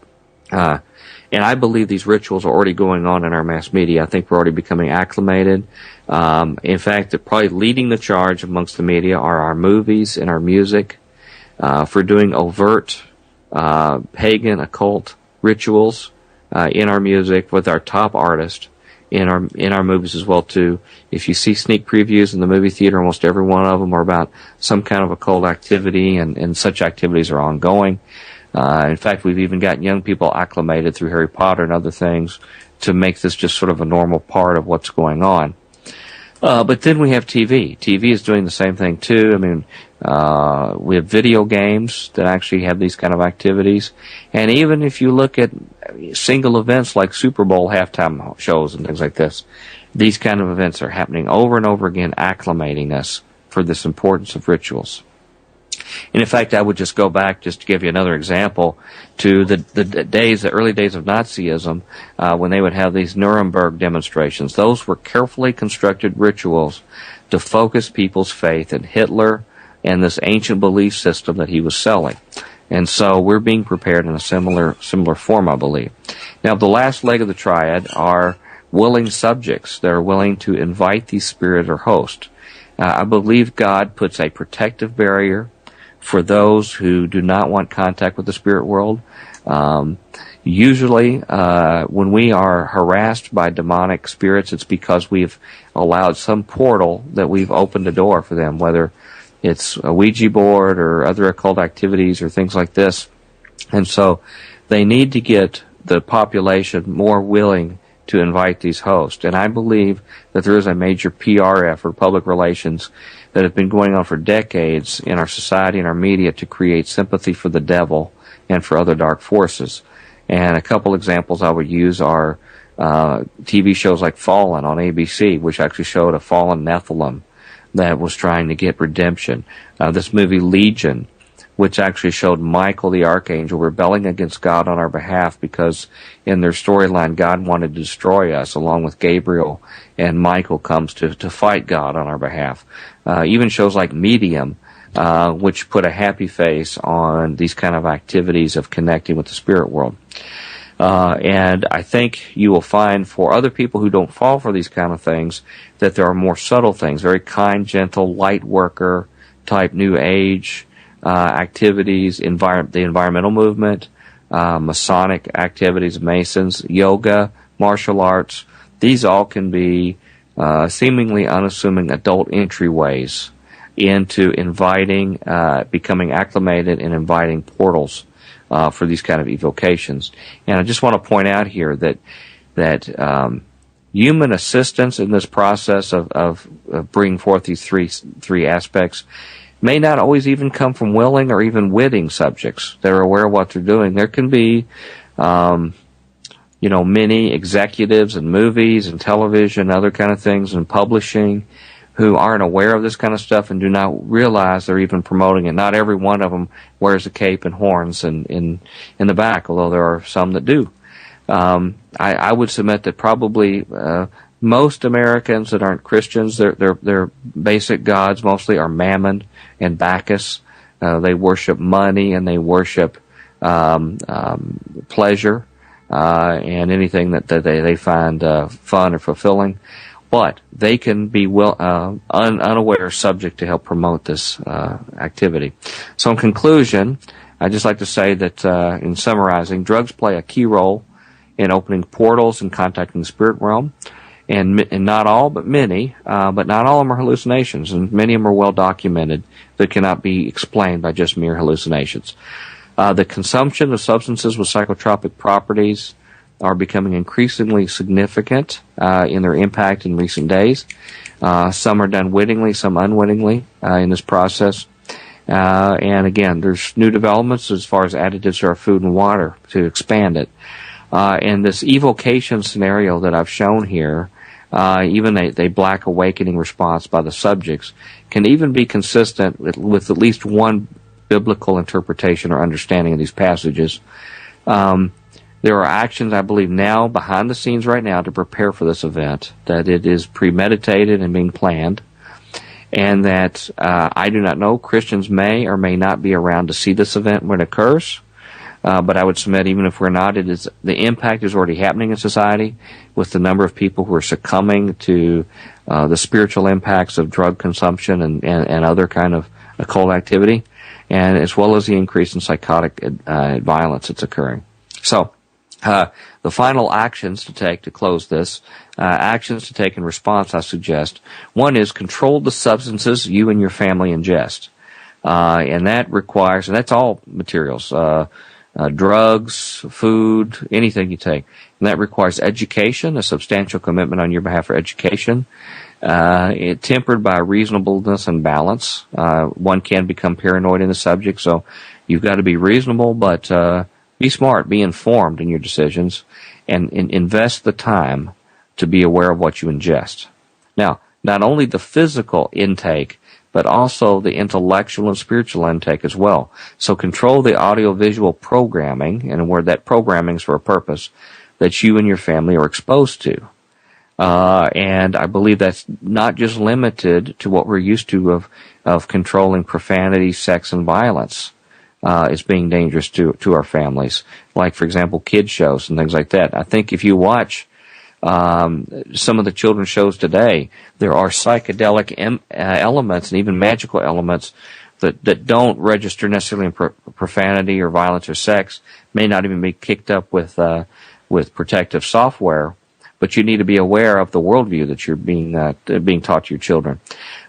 [SPEAKER 1] And I believe these rituals are already going on in our mass media. I think we're already becoming acclimated. In fact, probably leading the charge amongst the media are our movies and our music for doing overt pagan occult rituals in our music with our top artists in our movies as well too. If you see sneak previews in the movie theater, almost every one of them are about some kind of occult activity, and such activities are ongoing. In fact, we've even gotten young people acclimated through Harry Potter and other things to make this just sort of a normal part of what's going on. But then we have TV. TV is doing the same thing too. I mean, we have video games that actually have these kind of activities. And even if you look at single events like Super Bowl halftime shows and things like this, these kind of events are happening over and over again, acclimating us for this importance of rituals. And in fact, I would just go back, just to give you another example, to the early days of Nazism, when they would have these Nuremberg demonstrations. Those were carefully constructed rituals to focus people's faith in Hitler and this ancient belief system that he was selling. And so we're being prepared in a similar form, I believe. Now, the last leg of the triad are willing subjects that are willing to invite the spirit or host. I believe God puts a protective barrier for those who do not want contact with the spirit world. Usually, when we are harassed by demonic spirits, it's because we've allowed some portal that we've opened a door for them, whether it's a Ouija board or other occult activities or things like this. And so they need to get the population more willing to invite these hosts. And I believe that there is a major PR effort, public relations, that have been going on for decades in our society and our media to create sympathy for the devil and for other dark forces. And a couple examples I would use are TV shows like Fallen on ABC, which actually showed a fallen Nephilim that was trying to get redemption. This movie Legion, which actually showed Michael the Archangel rebelling against God on our behalf because in their storyline God wanted to destroy us, along with Gabriel, and Michael comes to fight God on our behalf. Even shows like Medium, which put a happy face on these kind of activities of connecting with the spirit world. And I think you will find for other people who don't fall for these kind of things that there are more subtle things, very kind, gentle, light worker type New Age activities, the environmental movement, Masonic activities, Masons, yoga, martial arts. These all can be seemingly unassuming adult entryways into inviting, becoming acclimated and inviting portals for these kind of evocations. And I just want to point out here that human assistance in this process of bringing forth these three aspects may not always even come from willing or even witting subjects that are aware of what they're doing. There can be, many executives in movies and television, other kind of things, and publishing, who aren't aware of this kind of stuff and do not realize they're even promoting it. Not every one of them wears a cape and horns in the back, although there are some that do. I would submit that probably most Americans that aren't Christians, their basic gods mostly are Mammon and Bacchus. They worship money and they worship pleasure and anything that they find fun or fulfilling. But they can be unaware subject to help promote this activity. So in conclusion, I'd just like to say that in summarizing, drugs play a key role in opening portals and contacting the spirit realm. And not all, but many, but not all of them are hallucinations, and many of them are well documented that cannot be explained by just mere hallucinations. The consumption of substances with psychotropic properties are becoming increasingly significant in their impact in recent days. Some are done wittingly, some unwittingly in this process. And again, there's new developments as far as additives to our food and water to expand it. And this evocation scenario that I've shown here, even a black awakening response by the subjects, can even be consistent with at least one biblical interpretation or understanding of these passages. There are actions, I believe, now behind the scenes right now to prepare for this event, that it is premeditated and being planned, and that I do not know, Christians may or may not be around to see this event when it occurs. But I would submit, even if we're not, the impact is already happening in society with the number of people who are succumbing to the spiritual impacts of drug consumption and other kind of occult activity, and as well as the increase in psychotic violence that's occurring. So, the final actions to take to close this, actions to take in response, I suggest. One is control the substances you and your family ingest. And that requires, and that's all materials, drugs, food, anything you take. And that requires education, a substantial commitment on your behalf for education, tempered by reasonableness and balance. One can become paranoid in the subject, so you've got to be reasonable, but be smart, be informed in your decisions, and invest the time to be aware of what you ingest. Now, not only the physical intake, but also the intellectual and spiritual intake as well. So control the audiovisual programming, and where that programming is for a purpose, that you and your family are exposed to. And I believe that's not just limited to what we're used to of controlling profanity, sex, and violence. Is being dangerous to our families. Like, for example, kids shows and things like that. I think if you watch some of the children's shows today, there are psychedelic elements and even magical elements that don't register necessarily in profanity or violence or sex, may not even be kicked up with protective software, but you need to be aware of the worldview that you're being taught to your children.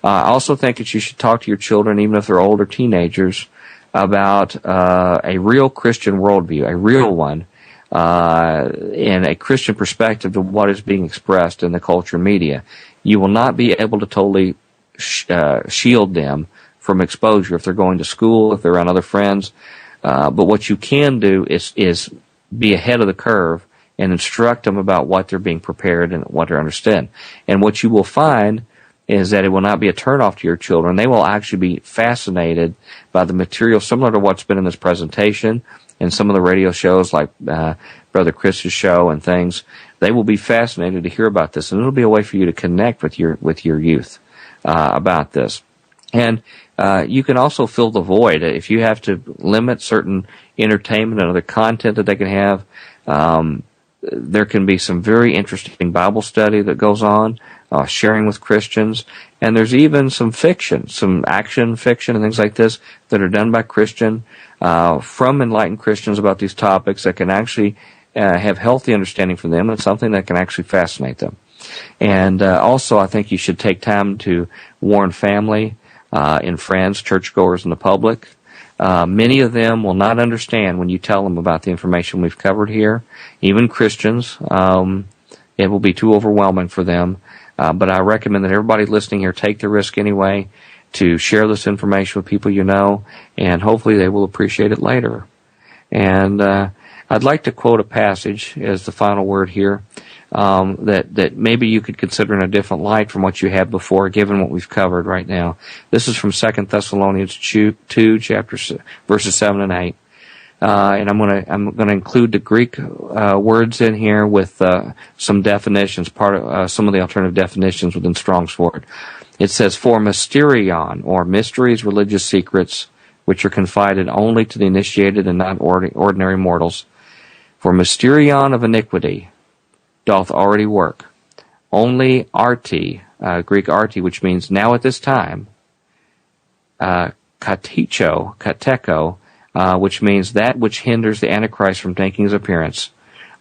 [SPEAKER 1] I also think that you should talk to your children, even if they're older teenagers, about a real Christian worldview, a real one, and a Christian perspective to what is being expressed in the culture and media. You will not be able to totally shield them from exposure if they're going to school, if they're around other friends. But what you can do is be ahead of the curve and instruct them about what they're being prepared and what they're understood. And what you will find is that it will not be a turnoff to your children. They will actually be fascinated by the material similar to what's been in this presentation and some of the radio shows like Brother Chris's show and things. They will be fascinated to hear about this, and it'll be a way for you to connect with your youth about this. And you can also fill the void. If you have to limit certain entertainment and other content that they can have, there can be some very interesting Bible study that goes on, sharing with Christians, and there's even some fiction, some action fiction and things like this that are done by from enlightened Christians about these topics that can actually have healthy understanding for them and something that can actually fascinate them. And also, I think you should take time to warn family and friends, churchgoers, and the public. Many of them will not understand when you tell them about the information we've covered here. Even Christians, it will be too overwhelming for them. But I recommend that everybody listening here take the risk anyway to share this information with people you know, and hopefully they will appreciate it later. And I'd like to quote a passage as the final word here that maybe you could consider in a different light from what you had before, given what we've covered right now. This is from 2 Thessalonians 2, verses 7 and 8. and I'm going to include the Greek words in here with some definitions, some of the alternative definitions within Strong's Word. It says, for mysterion, or mysteries, religious secrets, which are confided only to the initiated and not ordinary mortals. For mysterion of iniquity doth already work. Only arti, Greek arti, which means now at this time, kateko, which means that which hinders the Antichrist from making his appearance.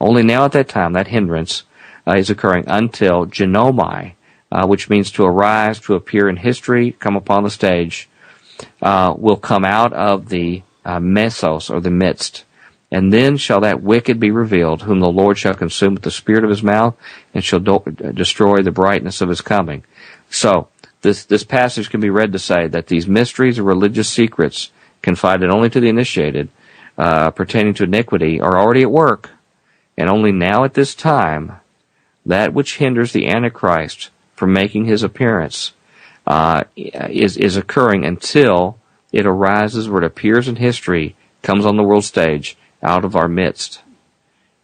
[SPEAKER 1] Only now at that time, that hindrance is occurring until genomai, which means to arise, to appear in history, come upon the stage, will come out of the mesos, or the midst. And then shall that wicked be revealed, whom the Lord shall consume with the spirit of his mouth, and shall destroy the brightness of his coming. So, this passage can be read to say that these mysteries or religious secrets confided only to the initiated, pertaining to iniquity, are already at work, and only now at this time, that which hinders the Antichrist from making his appearance is occurring until it arises, where it appears in history, comes on the world stage, out of our midst,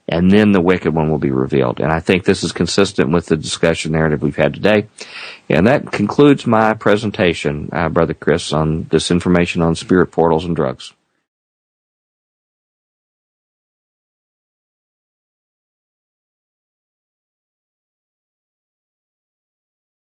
[SPEAKER 1] and then the wicked one will be revealed. And I think this is consistent with the discussion narrative we've had today. And that concludes my presentation, Brother Chris, on this information on spirit portals and drugs.